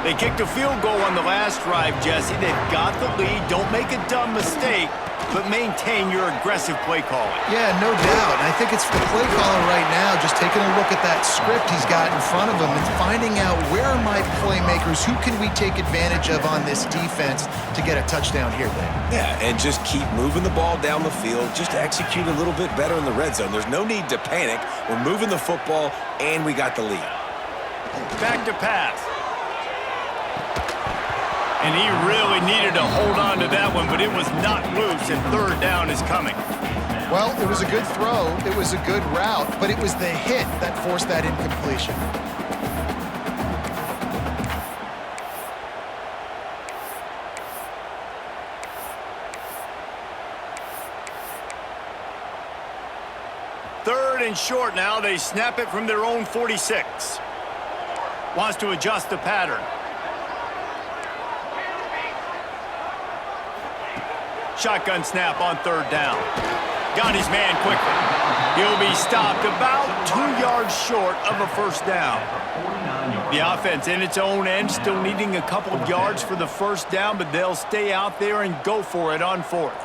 They kicked a field goal on the last drive, Jesse. They've got the lead. Don't make a dumb mistake, but maintain your aggressive play calling. Yeah, no doubt. And I think it's the play caller right now just taking a look at that script he's got in front of him and finding out where are my playmakers, who can we take advantage of on this defense to get a touchdown here, Dave. Yeah, and just keep moving the ball down the field. Just execute a little bit better in the red zone. There's no need to panic. We're moving the football, and we got the lead. Back to pass. And he really needed to hold on to that one, but it was not loose, and 3rd down is coming. Well, it was a good throw. It was a good route, but it was the hit that forced that incompletion. Third and short now. They snap it from their own 46. Wants to adjust the pattern. Shotgun snap on 3rd down. Got his man quickly. He'll be stopped about 2 yards short of a 1st down. The offense in its own end still needing a couple of yards for the 1st down, but they'll stay out there and go for it on 4th.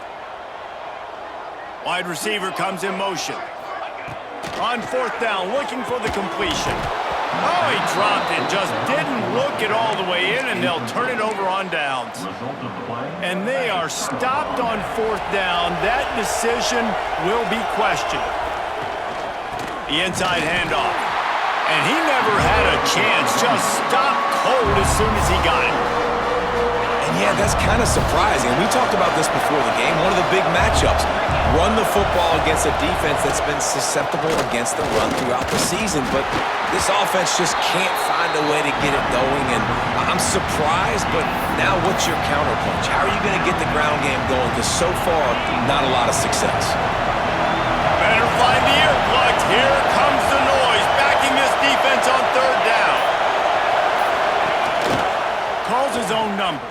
Wide receiver comes in motion. On 4th down, looking for the completion. Oh, he dropped it. Just didn't look it all the way in, and they'll turn it over on downs. And they are stopped on 4th down. That decision will be questioned. The inside handoff. And he never had a chance. Just stopped cold as soon as he got it. And yeah, that's kind of surprising. We talked about this before the game. One of the big matchups. Run the football against a defense that's been susceptible against the run throughout the season. But this offense just can't find a way to get it going. And I'm surprised, but now what's your counterpunch? How are you going to get the ground game going? Because so far, not a lot of success. Better find the earplugs. Here comes the noise. Backing this defense on 3rd down. Calls his own number.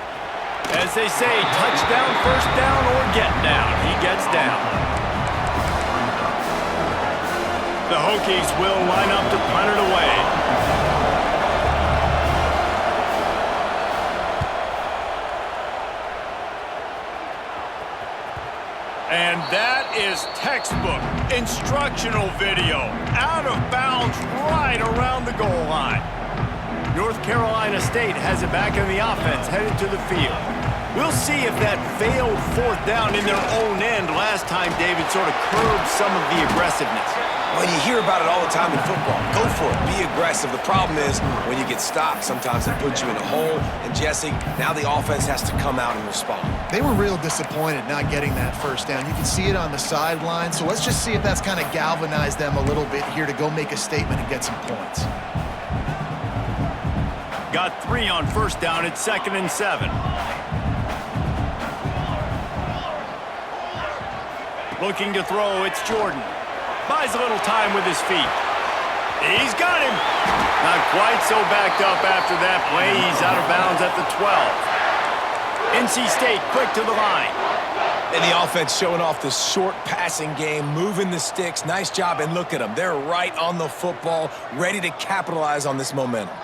As they say, touchdown, 1st down, or get down. He gets down. The Hokies will line up to punt it away. And that is textbook instructional video. Out of bounds right around the goal line. North Carolina State has it back in the offense, headed to the field. We'll see if that failed 4th down in their own end last time, David, sort of curbed some of the aggressiveness. Well, you hear about it all the time in football. Go for it. Be aggressive. The problem is when you get stopped, sometimes it puts you in a hole. And, Jesse, now the offense has to come out and respond. They were real disappointed not getting that 1st down. You can see it on the sideline. So let's just see if that's kind of galvanized them a little bit here to go make a statement and get some points. Got 3 on 1st down. It's 2nd and 7. Looking to throw, it's Jordan. Buys a little time with his feet. He's got him. Not quite so backed up after that play. He's out of bounds at the 12. NC State quick to the line. And the offense showing off the short passing game, moving the sticks. Nice job, and look at them. They're right on the football, ready to capitalize on this momentum.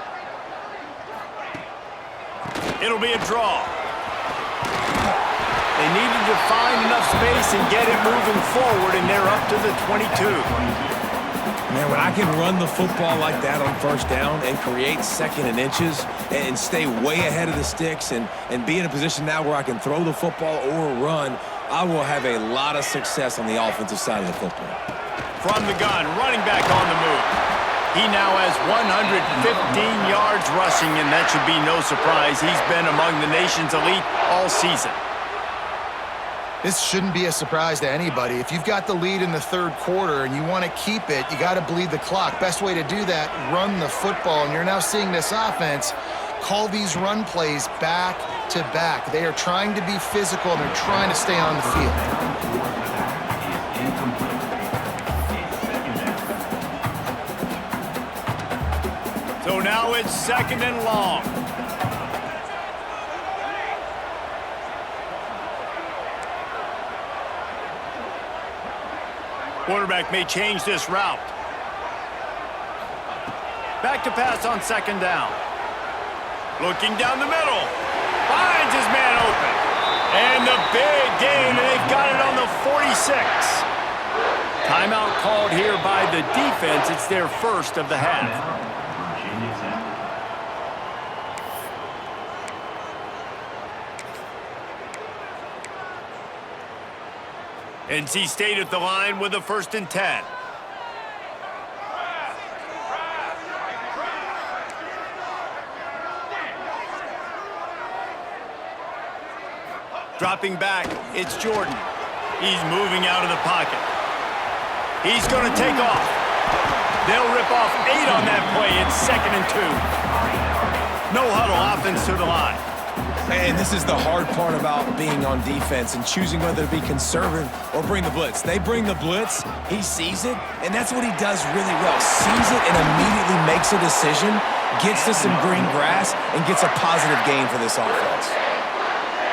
It'll be a draw. They needed to find enough space and get it moving forward, and they're up to the 22. Man, when I can run the football like that on first down and create second and inches and stay way ahead of the sticks and be in a position now where I can throw the football or run, I will have a lot of success on the offensive side of the football. From the gun, running back on the move. He now has 115 yards rushing, and that should be no surprise. He's been among the nation's elite all season. This shouldn't be a surprise to anybody. If you've got the lead in the third quarter and you want to keep it, you got to bleed the clock. Best way to do that, run the football. And you're now seeing this offense call these run plays back to back. They are trying to be physical, and they're trying to stay on the field. So now it's second and long. Quarterback may change this route. Back to pass on second down. Looking down the middle. Finds his man open. And the big gain, and they've got it on the 46. Timeout called here by the defense. It's their first of the half. NC State at the line with a 1st and 10. Dropping back, it's Jordan. He's moving out of the pocket. He's going to take off. They'll rip off 8 on that play. It's 2nd and 2. No huddle, offense to the line. And this is the hard part about being on defense and choosing whether to be conservative or bring the blitz. They bring the blitz, he sees it, and that's what he does really well. Sees it and immediately makes a decision, gets to some green grass, and gets a positive gain for this offense.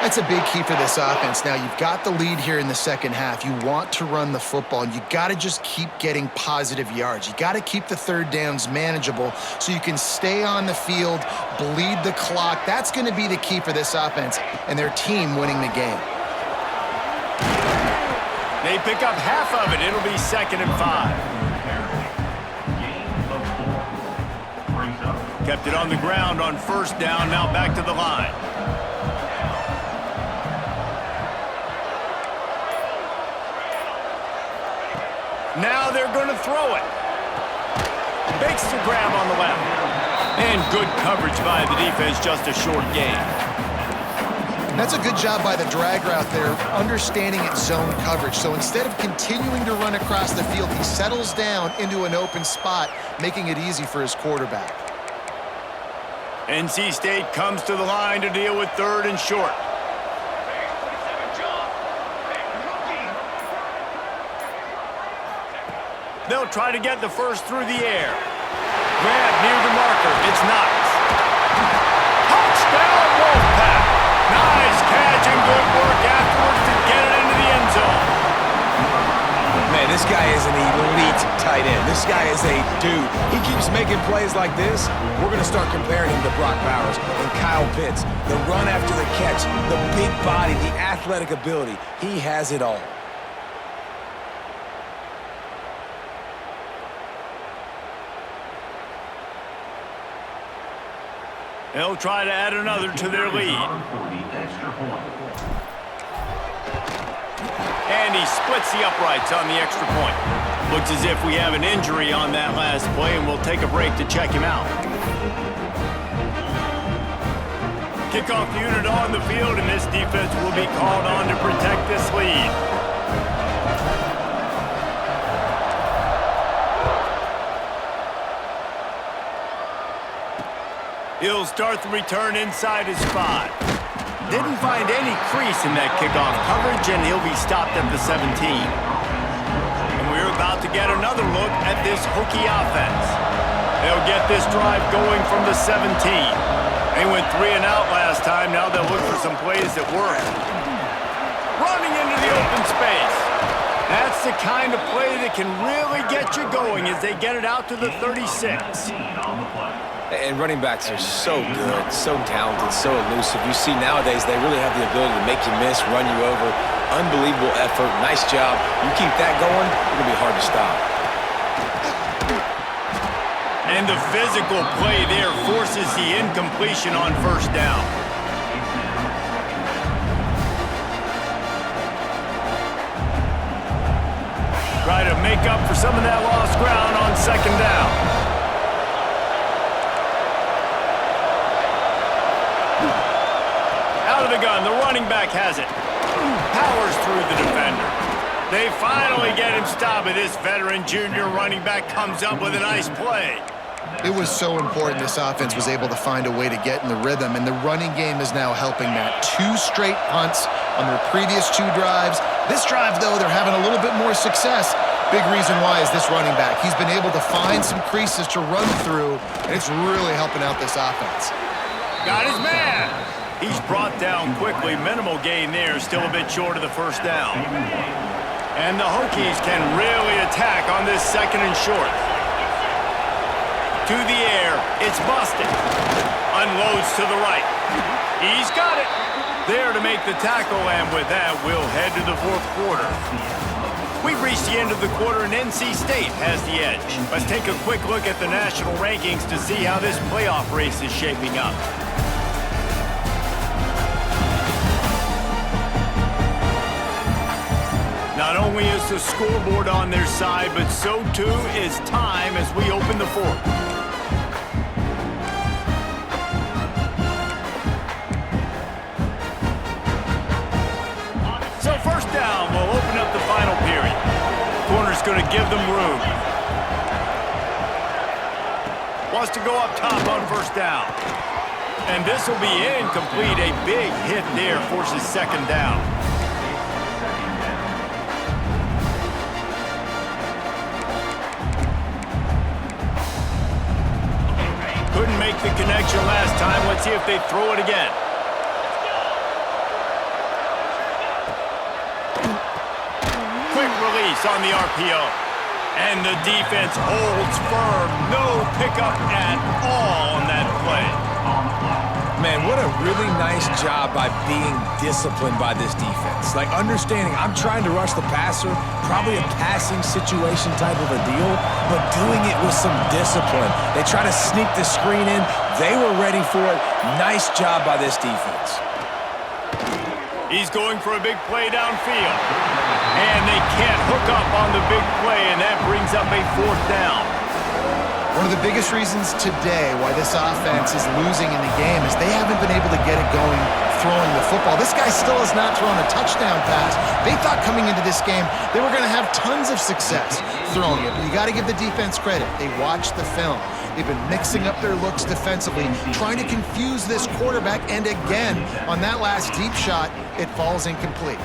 That's a big key for this offense. Now, you've got the lead here in the second half. You want to run the football, and you got to just keep getting positive yards. You got to keep the third downs manageable so you can stay on the field, bleed the clock. That's going to be the key for this offense and their team winning the game. They pick up half of it. It'll be 2nd and 5. Kept it on the ground on first down. Now back to the line. Now they're going to throw it. Makes the grab on the left. And good coverage by the defense, just a short gain. That's a good job by the drag route there, understanding its zone coverage. So instead of continuing to run across the field, he settles down into an open spot, making it easy for his quarterback. NC State comes to the line to deal with 3rd and short. They'll try to get the first through the air. Grab near the marker. It's Knox. Touchdown, Wolfpack. Nice catch and good work afterwards to get it into the end zone. Man, this guy is an elite tight end. This guy is a dude. He keeps making plays like this. We're going to start comparing him to Brock Bowers and Kyle Pitts. The run after the catch, the big body, the athletic ability. He has it all. They'll try to add another to their lead. And he splits the uprights on the extra point. Looks as if we have an injury on that last play, and we'll take a break to check him out. Kickoff unit on the field, and this defense will be called on to protect this lead. He'll start the return inside his 5. Didn't find any crease in that kickoff coverage, and he'll be stopped at the 17. And we're about to get another look at this Hokie offense. They'll get this drive going from the 17. They went 3 and out last time. Now they'll look for some plays that work. Running into the open space. That's the kind of play that can really get you going as they get it out to the 36. And running backs are so good, so talented, so elusive. You see nowadays they really have the ability to make you miss, run you over. Unbelievable effort. Nice job. You keep that going, it's going to be hard to stop. And the physical play there forces the incompletion on first down. Try to make up for some of that lost ground on second down. Out of the gun, the running back has it. Powers through the defender. They finally get him stopped, but this veteran junior running back comes up with a nice play. It was so important this offense was able to find a way to get in the rhythm, and the running game is now helping that. 2 straight punts on their previous 2 drives. This drive, though, they're having a little bit more success. Big reason why is this running back. He's been able to find some creases to run through, and it's really helping out this offense. Got his man. He's brought down quickly. Minimal gain there, still a bit short of the first down. And the Hokies can really attack on this second and short. To the air, it's busted. Unloads to the right. He's got it. There to make the tackle, and with that, we'll head to the fourth quarter. We've reached the end of the quarter, and NC State has the edge. Let's take a quick look at the national rankings to see how this playoff race is shaping up. Not only is the scoreboard on their side, but so too is time as we open the fourth. So first down, we'll open up the final period. Corner's going to give them room. Wants to go up top on first down. And this will be incomplete. A big hit there forces second down. Couldn't make the connection last time. Let's see if they throw it again. Quick release on the RPO. And the defense holds firm. No pickup at all on that play. Man, what a really nice job by being disciplined by this defense. Like understanding I'm trying to rush the passer, probably a passing situation type of a deal, but doing it with some discipline. They try to sneak the screen in. They were ready for it. Nice job by this defense. He's going for a big play downfield. And they can't hook up on the big play, and that brings up a fourth down. One of the biggest reasons today why this offense is losing in the game is they haven't been able to get it going throwing the football. This guy still has not thrown a touchdown pass. They thought coming into this game they were going to have tons of success throwing it. But you got to give the defense credit. They watched the film. They've been mixing up their looks defensively, trying to confuse this quarterback, and again, on that last deep shot, it falls incomplete.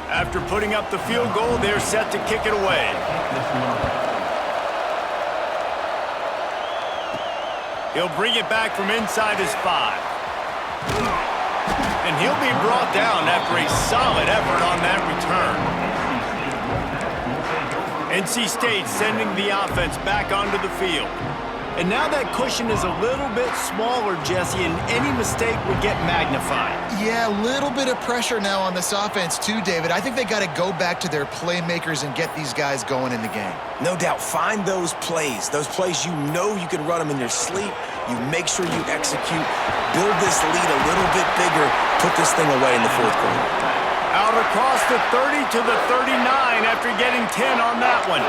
After putting up the field goal, they're set to kick it away. He'll bring it back from inside his 5. And he'll be brought down after a solid effort on that return. NC State sending the offense back onto the field. And now that cushion is a little bit smaller, Jesse, and any mistake would get magnified. Yeah, a little bit of pressure now on this offense too, David. I think they got to go back to their playmakers and get these guys going in the game. No doubt, find those plays you know you can run them in your sleep. You make sure you execute, build this lead a little bit bigger, put this thing away in the fourth quarter. Out across the 30 to the 39 after getting 10 on that one.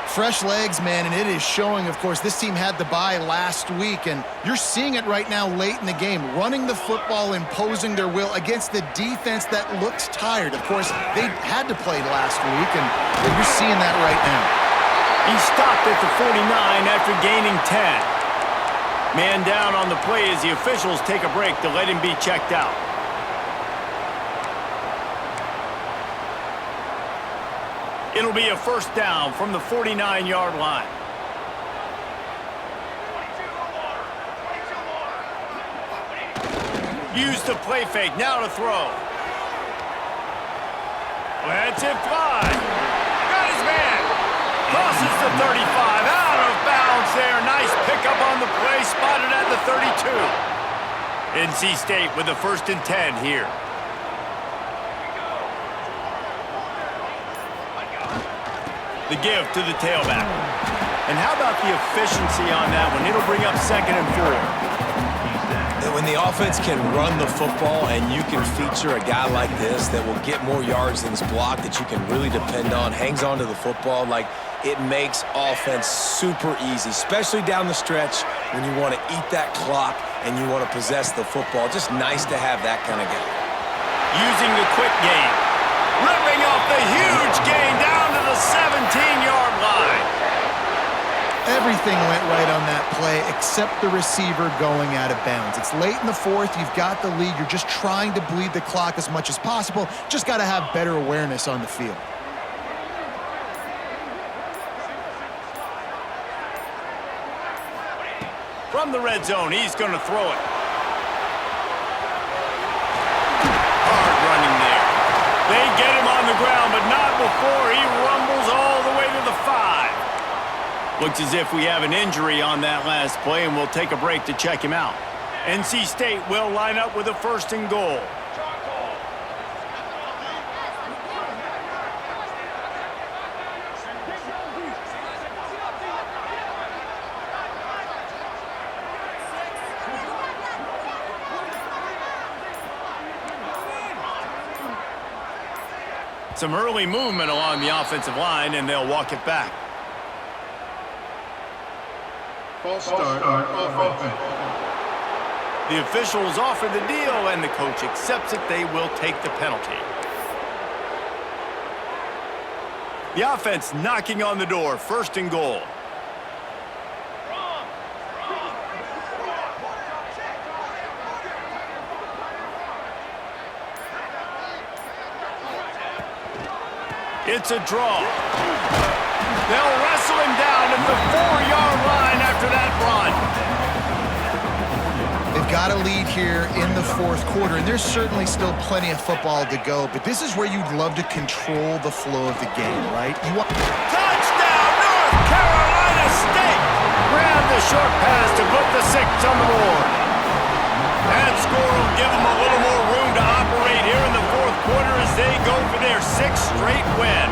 Fresh legs, man, and it is showing, of course. This team had the bye last week, and you're seeing it right now late in the game, running the football, imposing their will against the defense that looks tired. Of course, they had to play last week, and you're seeing that right now. He stopped at the 49 after gaining 10. Man down on the play as the officials take a break to let him be checked out. It'll be a first down from the 49-yard line. Use the play fake, now to throw. Lets it fly. Got his man. Crosses the 35, out of bounds there. Nice pickup on the play, spotted at the 32. NC State with a 1st and 10 here. The give to the tailback. And how about the efficiency on that one? It'll bring up 2nd and 4. When the offense can run the football and you can feature a guy like this that will get more yards than his block, that you can really depend on, hangs on to the football, like it makes offense super easy, especially down the stretch when you want to eat that clock and you want to possess the football. Just nice to have that kind of guy. Using the quick game. Ripping off the huge gain down to the 17-yard line. Everything went right on that play except the receiver going out of bounds. It's late in the 4th. You've got the lead. You're just trying to bleed the clock as much as possible. Just got to have better awareness on the field. From the red zone, he's going to throw it. Hard running there. They get him on the ground, but not before he rumbles all the way to the 5. Looks as if we have an injury on that last play, and we'll take a break to check him out. NC State will line up with a 1st and goal. Some early movement along the offensive line, and they'll walk it back. False start offense. The officials offer the deal, and the coach accepts it. They will take the penalty. The offense knocking on the door, 1st and goal. It's a draw. They'll wrestle him down at the 4-yard line after that run. They've got a lead here in the 4th quarter, and there's certainly still plenty of football to go, but this is where you'd love to control the flow of the game, right? Touchdown, North Carolina State! Grab the short pass to put the 6 on the board. That score will give them a little more room to operate here in the 4th quarter as they go for their 6th straight win.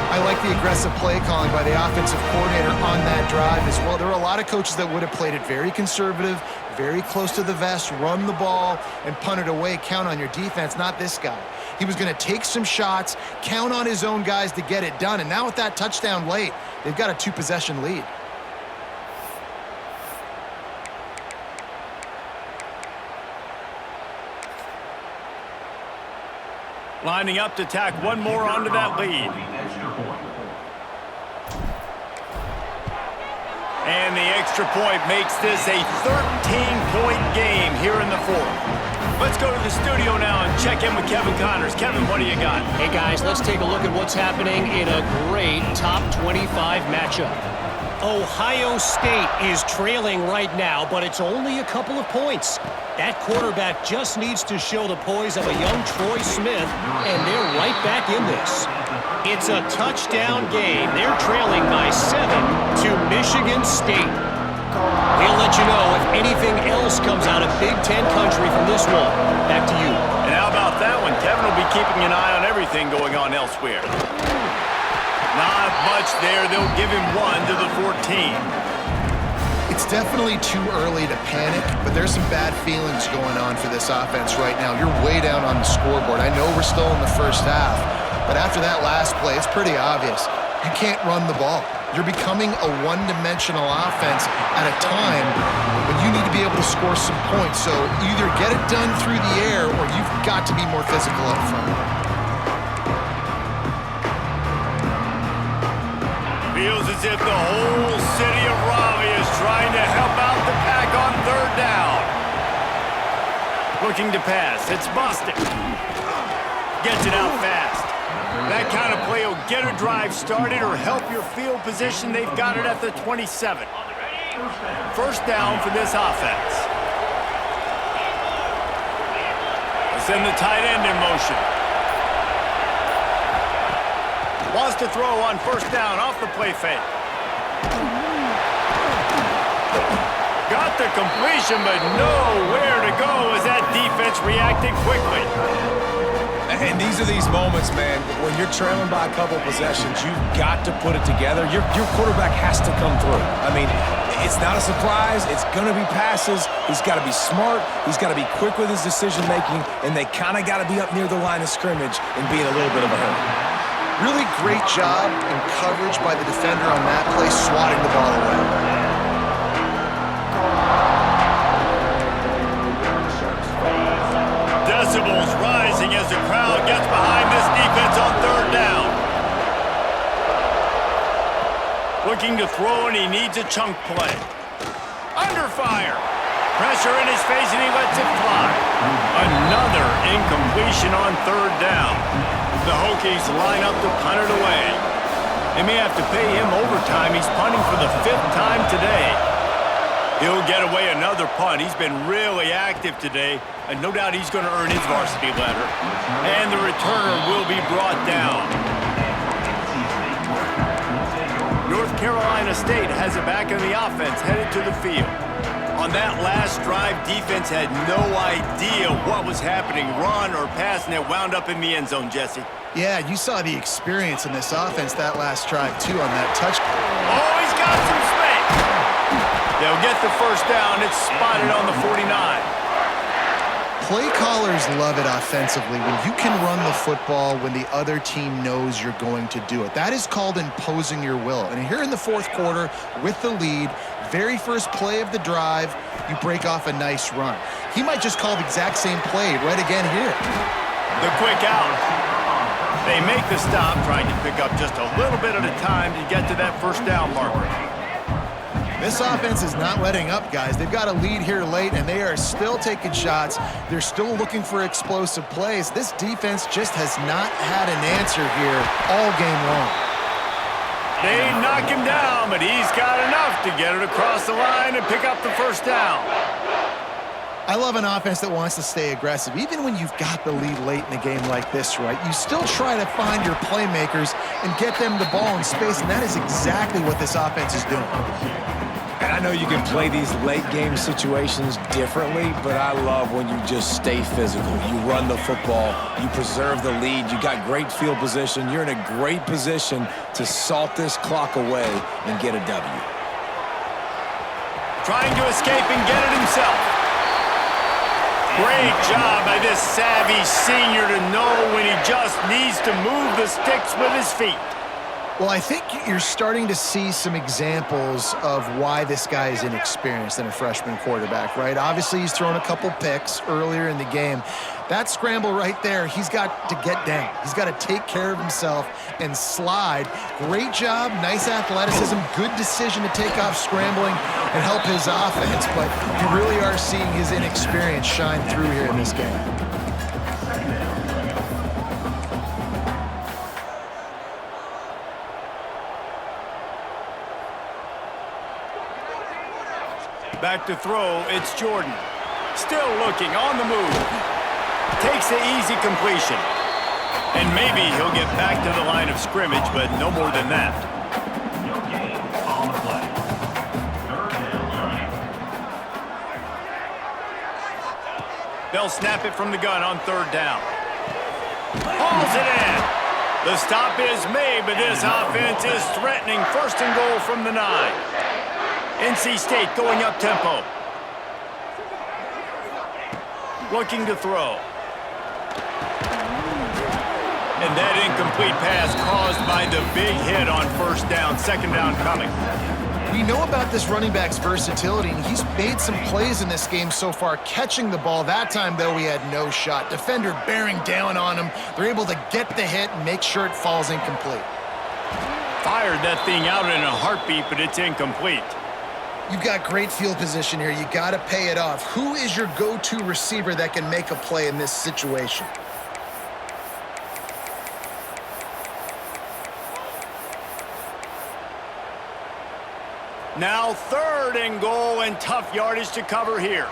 I like the aggressive play calling by the offensive coordinator on that drive as well. There are a lot of coaches that would have played it very conservative, very close to the vest, run the ball, and punt it away. Count on your defense, not this guy. He was going to take some shots, count on his own guys to get it done, and now with that touchdown late, they've got a 2-possession lead. Lining up to tack one more onto that lead. And the extra point makes this a 13-point game here in the 4th. Let's go to the studio now and check in with Kevin Connors. Kevin, what do you got? Hey, guys, let's take a look at what's happening in a great top 25 matchup. Ohio State is trailing right now, but it's only a couple of points. That quarterback just needs to show the poise of a young Troy Smith, and they're right back in this. It's a touchdown game. They're trailing by 7 to Michigan State. We'll let you know if anything else comes out of Big Ten country from this one. Back to you. And how about that one? Kevin will be keeping an eye on everything going on elsewhere. Not much there. They'll give him 1 to the 14. It's definitely too early to panic, but there's some bad feelings going on for this offense right now. You're way down on the scoreboard. I know we're still in the 1st half, but after that last play, it's pretty obvious. You can't run the ball. You're becoming a one-dimensional offense at a time when you need to be able to score some points. So either get it done through the air or you've got to be more physical up front. Feels as if the whole city of Raleigh is trying to help out the pass. Looking to pass. It's busted. Gets it out fast. That kind of play will get a drive started or help your field position. They've got it at the 27. First down for this offense. Let's send the tight end in motion. Wants to throw on first down off the play fake. Got the completion, but nowhere to go as that defense reacted quickly. And these are these moments, man, when you're trailing by a couple possessions, you've got to put it together. Your quarterback has to come through. I mean, it's not a surprise. It's going to be passes. He's got to be smart. He's got to be quick with his decision-making, and they kind of got to be up near the line of scrimmage and be in a little bit of a hurry. Really great job in coverage by the defender on that play, swatting the ball away. Decibels rising as the crowd gets behind this defense on third down. Looking to throw, and he needs a chunk play. Under fire. Pressure in his face, and he lets it fly. Another incompletion on third down. The Hokies line up to punt it away. They may have to pay him overtime. He's punting for the 5th time today. He'll get away another punt. He's been really active today, and no doubt he's going to earn his varsity letter. And the returner will be brought down. North Carolina State has it back in the offense, headed to the field. On that last drive, defense had no idea what was happening, run or pass, and it wound up in the end zone, Jesse. Yeah, you saw the experience in this offense that last drive, too, on that touch. Oh, he's got some space. They'll get the first down. It's spotted on the 49. Play callers love it offensively when you can run the football when the other team knows you're going to do it. That is called imposing your will. And here in the fourth quarter, with the lead, very first play of the drive, you break off a nice run. He might just call the exact same play right again here. The quick out. They make the stop, trying to pick up just a little bit at a time to get to that first down marker. This offense is not letting up, guys. They've got a lead here late, and they are still taking shots. They're still looking for explosive plays. This defense just has not had an answer here all game long. They knock him down, but he's got enough to get it across the line and pick up the first down. I love an offense that wants to stay aggressive. Even when you've got the lead late in a game like this, right, you still try to find your playmakers and get them the ball in space, and that is exactly what this offense is doing. And I know you can play these late-game situations differently, but I love when you just stay physical. You run the football. You preserve the lead. You got great field position. You're in a great position to salt this clock away and get a W. Trying to escape and get it himself. Great job by this savvy senior to know when he just needs to move the sticks with his feet. Well, I think you're starting to see some examples of why this guy is inexperienced in a freshman quarterback, right? Obviously, he's thrown a couple picks earlier in the game. That scramble right there, he's got to get down. He's got to take care of himself and slide. Great job, nice athleticism, good decision to take off scrambling and help his offense, but you really are seeing his inexperience shine through here in this game. Back to throw, it's Jordan. Still looking, on the move. Takes the easy completion. And maybe he'll get back to the line of scrimmage, but no more than that. They'll snap it from the gun on third down. Hauls it in. The stop is made, but this offense is threatening. First and goal from the 9. NC State going up tempo. Looking to throw. And that incomplete pass caused by the big hit on first down. Second down coming. We know about this running back's versatility, and he's made some plays in this game so far, catching the ball. That time, though, he had no shot. Defender bearing down on him. They're able to get the hit and make sure it falls incomplete. Fired that thing out in a heartbeat, but it's incomplete. You've got great field position here. You got to pay it off. Who is your go-to receiver that can make a play in this situation? Now 3rd and goal, and tough yardage to cover here.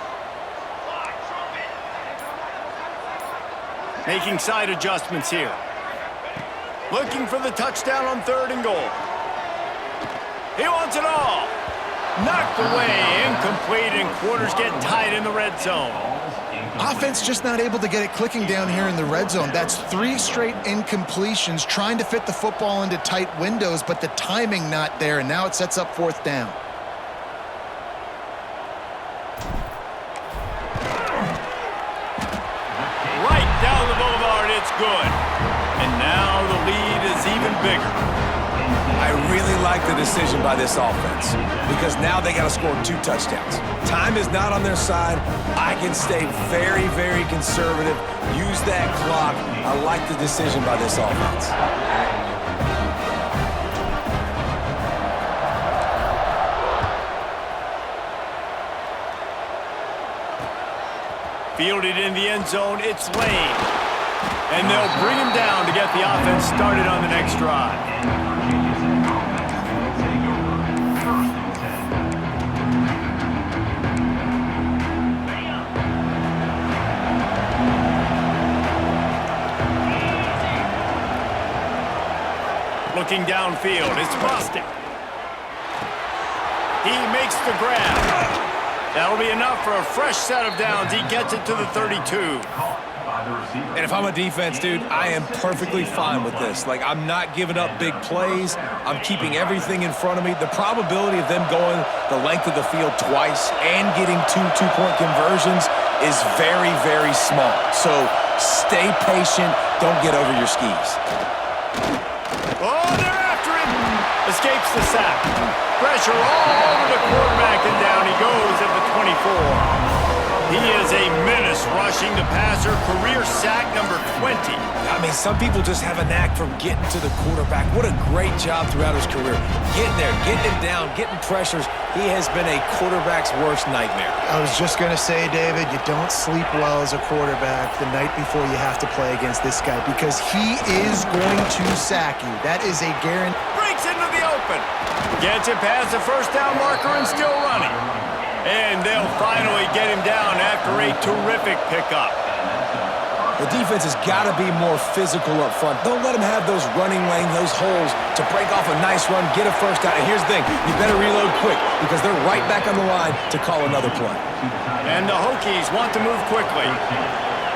Making side adjustments here. Looking for the touchdown on 3rd and goal. He wants it all. Knocked away, incomplete, and quarters get tight in the red zone. Offense just not able to get it clicking down here in the red zone. That's 3 straight incompletions, trying to fit the football into tight windows, but the timing not there, and now it sets up 4th down. Right down the boulevard, it's good. And now the lead is even bigger. I really like the decision by this offense because now they got to score 2 touchdowns. Time is not on their side. I can stay very, very conservative, use that clock. I like the decision by this offense. Fielded in the end zone, it's Lane. And they'll bring him down to get the offense started on the next drive. Looking downfield, it's Weston. He makes the grab. That'll be enough for a fresh set of downs. He gets it to the 32. And if I'm a defense, dude, I am perfectly fine with this. Like, I'm not giving up big plays. I'm keeping everything in front of me. The probability of them going the length of the field twice and getting 2 two-point conversions is very, very small. So stay patient. Don't get over your skis. Oh, they're after him. Escapes the sack. Pressure all over the quarterback, and down he goes at the 24. He is a menace rushing the passer. Career sack number 20. I mean, some people just have a knack for getting to the quarterback. What a great job throughout his career. Getting there, getting him down, getting pressures. He has been a quarterback's worst nightmare. I was just going to say, David, you don't sleep well as a quarterback the night before you have to play against this guy because he is going to sack you. That is a guarantee. Breaks into the open. Gets it past the first down marker and still running. And they'll finally get him down after a terrific pickup. The defense has got to be more physical up front. Don't let them have those running lanes, those holes to break off a nice run, get a first down. And here's the thing, you better reload quick because they're right back on the line to call another play. And the Hokies want to move quickly.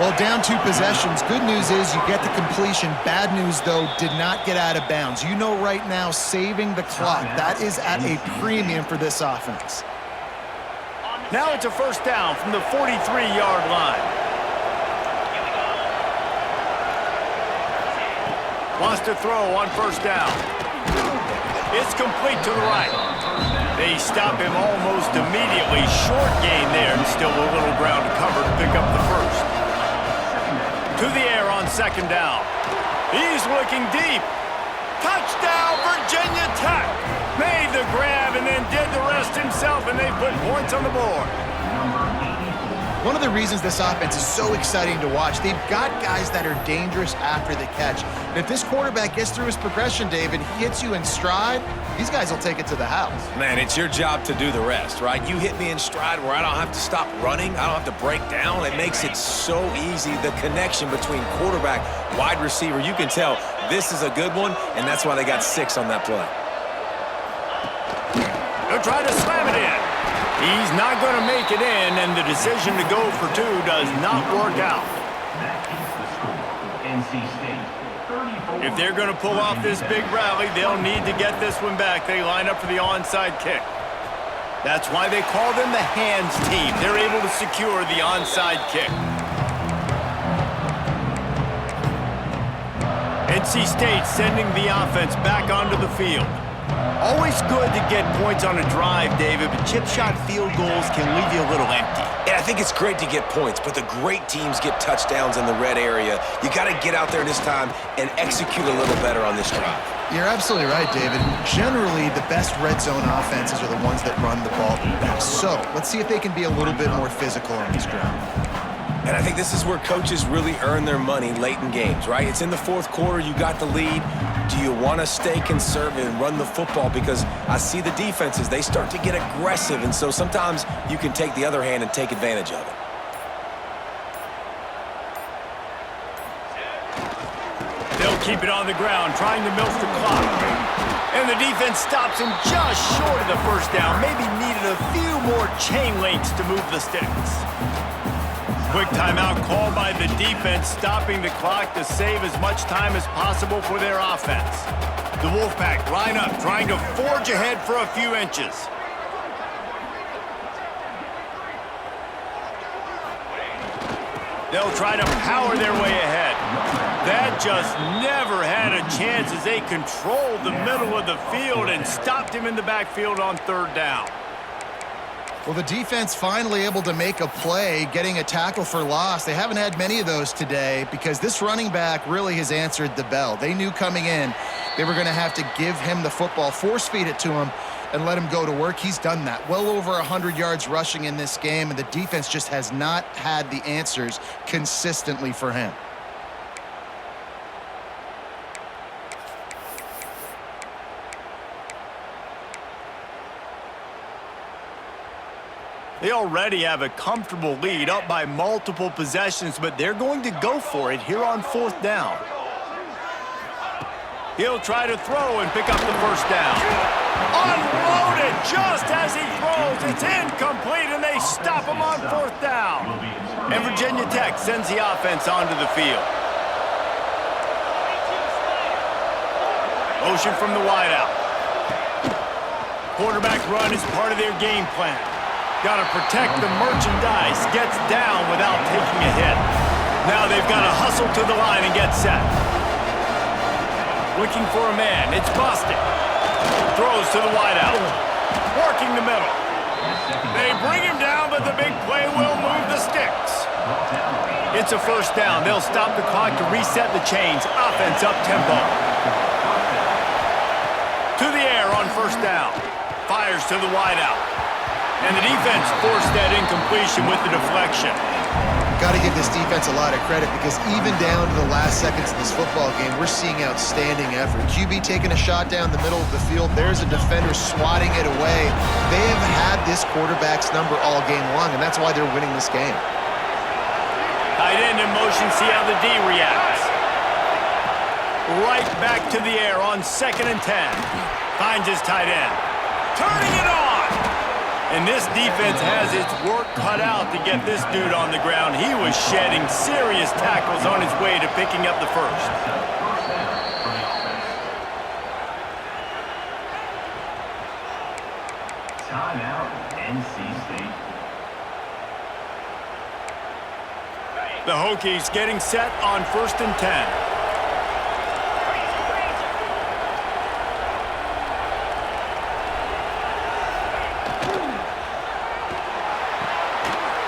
Well, down 2 possessions. Good news is you get the completion. Bad news, though, did not get out of bounds. You know right now, saving the clock, that is at a premium for this offense. Now it's a first down from the 43-yard line. Wants to throw on first down. It's complete to the right. They stop him almost immediately. Short gain there, and still a little ground to cover to pick up the first. To the air on second down. He's looking deep. Touchdown, Virginia Tech. Made the grab and then did the rest himself, and they put points on the board. One of the reasons this offense is so exciting to watch, they've got guys that are dangerous after the catch. And if this quarterback gets through his progression, David, he hits you in stride, these guys will take it to the house. Man, it's your job to do the rest, right? You hit me in stride where I don't have to stop running. I don't have to break down. It makes it so easy. The connection between quarterback, wide receiver, you can tell this is a good one, and that's why they got 6 on that play. They'll try to slam it in. He's not going to make it in, and the decision to go for 2 does not work out. If they're going to pull off this big rally, they'll need to get this one back. They line up for the onside kick. That's why they call them the hands team. They're able to secure the onside kick. NC State sending the offense back onto the field. Always good to get points on a drive, David, but chip shot field goals can leave you a little empty. And I think it's great to get points, but the great teams get touchdowns in the red area. You got to get out there this time and execute a little better on this drive. You're absolutely right, David. Generally, the best red zone offenses are the ones that run the ball best. So let's see if they can be a little bit more physical on this drive. And I think this is where coaches really earn their money late in games, right? It's in the fourth quarter. You got the lead. Do you want to stay conservative and run the football? Because I see the defenses, they start to get aggressive, and so sometimes you can take the other hand and take advantage of it. They'll keep it on the ground, trying to milk the clock. And the defense stops him just short of the first down. Maybe needed a few more chain links to move the sticks. Quick timeout called by the defense, stopping the clock to save as much time as possible for their offense. The Wolfpack line up, trying to forge ahead for a few inches. They'll try to power their way ahead. That just never had a chance as they controlled the middle of the field and stopped him in the backfield on third down. Well, the defense finally able to make a play, getting a tackle for loss. They haven't had many of those today because this running back really has answered the bell. They knew coming in they were going to have to give him the football, force feed it to him, and let him go to work. He's done that. Well over 100 yards rushing in this game, and the defense just has not had the answers consistently for him. They already have a comfortable lead, up by multiple possessions, but they're going to go for it here on fourth down. He'll try to throw and pick up the first down. Unloaded just as he throws. It's incomplete, and they stop him on fourth down. And Virginia Tech sends the offense onto the field. Motion from the wideout. Quarterback run is part of their game plan. Got to protect the merchandise. Gets down without taking a hit. Now they've got to hustle to the line and get set. Looking for a man. It's Boston. Throws to the wideout. Working the middle. They bring him down, but the big play will move the sticks. It's a first down. They'll stop the clock to reset the chains. Offense up tempo. To the air on first down. Fires to the wideout. And the defense forced that incompletion with the deflection. Got to give this defense a lot of credit because even down to the last seconds of this football game, we're seeing outstanding effort. QB taking a shot down the middle of the field. There's a defender swatting it away. They have had this quarterback's number all game long, and that's why they're winning this game. Tight end in motion, see how the D reacts. Right back to the air on 2nd and 10. Finds his tight end. Turning it on! And this defense has its work cut out to get this dude on the ground. He was shedding serious tackles on his way to picking up the first. Timeout, NC State. The Hokies getting set on 1st and 10.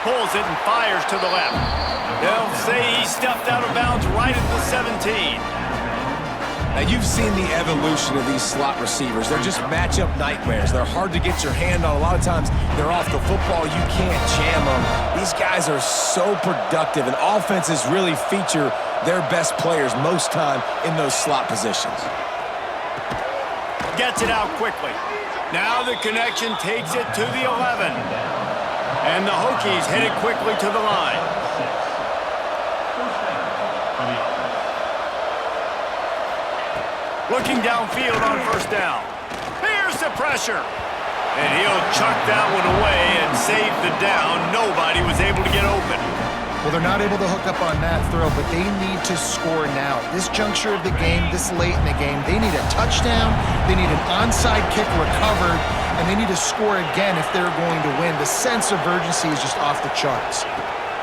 Pulls it and fires to the left. They'll say he stepped out of bounds right at the 17. Now, you've seen the evolution of these slot receivers. They're just matchup nightmares. They're hard to get your hand on. A lot of times, they're off the football. You can't jam them. These guys are so productive, and offenses really feature their best players most time in those slot positions. Gets it out quickly. Now the connection takes it to the 11. And the Hokies headed quickly to the line. Looking downfield on first down. Here's the pressure. And he'll chuck that one away and save the down. Nobody was able to get open. Well, they're not able to hook up on that throw, but they need to score now. This juncture of the game, this late in the game, they need a touchdown, they need an onside kick recovered, and they need to score again if they're going to win. The sense of urgency is just off the charts.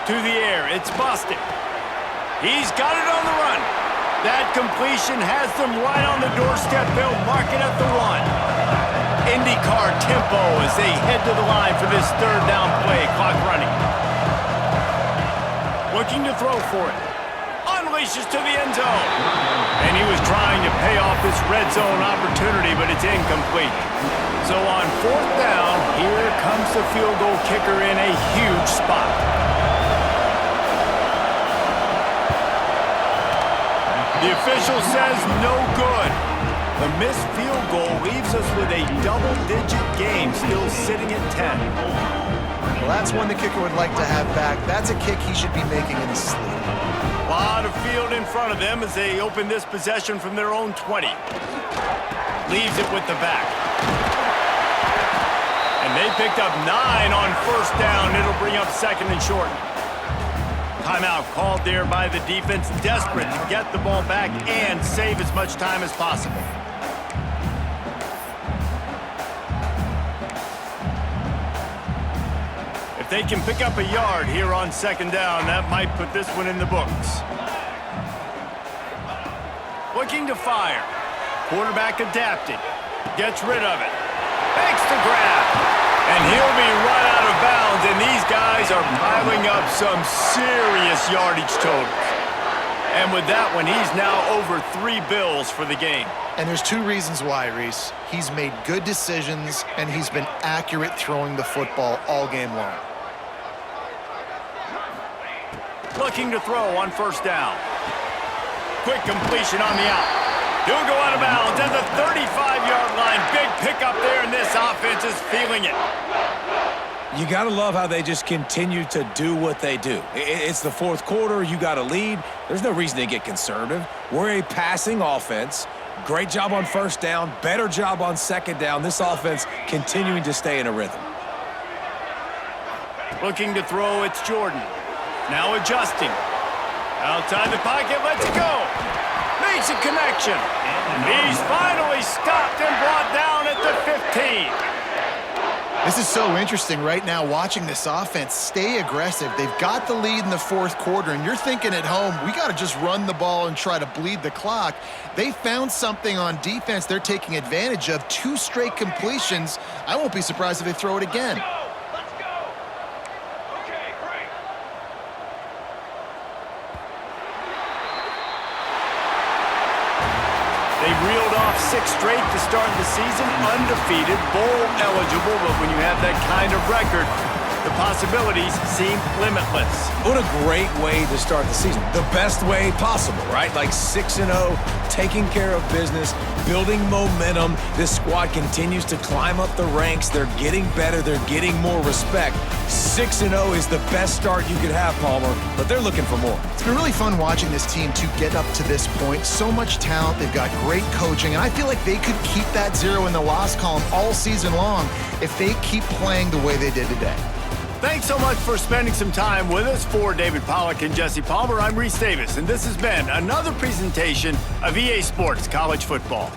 To the air, it's Boston. He's got it on the run. That completion has them right on the doorstep. They'll mark it at the 1. IndyCar tempo as they head to the line for this third down play. Clock running. Looking to throw for it. Unleashes to the end zone. And he was trying to pay off this red zone opportunity, but it's incomplete. So on 4th down, here comes the field goal kicker in a huge spot. The official says no good. The missed field goal leaves us with a double-digit game, still sitting at 10. Well, that's one the kicker would like to have back. That's a kick he should be making in his sleep. A lot of field in front of them as they open this possession from their own 20. Leaves it with the back. And they picked up 9 on 1st down. It'll bring up 2nd and short. Timeout called there by the defense, desperate to get the ball back and save as much time as possible. If they can pick up a yard here on 2nd down, that might put this one in the books. Looking to fire. Quarterback adapted. Gets rid of it. Makes the grab. And he'll be run out of bounds, and these guys are piling up some serious yardage totals. And with that one, he's now over 3 bills for the game. And there's 2 reasons why, Reese. He's made good decisions, and he's been accurate throwing the football all game long. Looking to throw on 1st down. Quick completion on the out. He'll go out of bounds at the 35-yard line. Big pickup there, and this offense is feeling it. You got to love how they just continue to do what they do. It's the 4th quarter. You got a lead. There's no reason to get conservative. We're a passing offense. Great job on 1st down. Better job on 2nd down. This offense continuing to stay in a rhythm. Looking to throw, it's Jordan. Now adjusting. Outside the pocket, lets it go. Makes a connection. He's finally stopped and brought down at the 15. This is so interesting right now watching this offense stay aggressive. They've got the lead in the 4th quarter, and you're thinking at home, we got to just run the ball and try to bleed the clock. They found something on defense they're taking advantage of. 2 straight completions. I won't be surprised if they throw it again. They reeled off 6 straight to start the season, undefeated, bowl eligible, but when you have that kind of record, the possibilities seem limitless. What a great way to start the season. The best way possible, right? Like 6-0, taking care of business, building momentum. This squad continues to climb up the ranks. They're getting better. They're getting more respect. 6-0 is the best start you could have, Palmer, but they're looking for more. It's been really fun watching this team to get up to this point. So much talent. They've got great coaching, and I feel like they could keep that 0 in the loss column all season long if they keep playing the way they did today. Thanks so much for spending some time with us. For David Pollack and Jesse Palmer, I'm Reese Davis, and this has been another presentation of EA Sports College Football.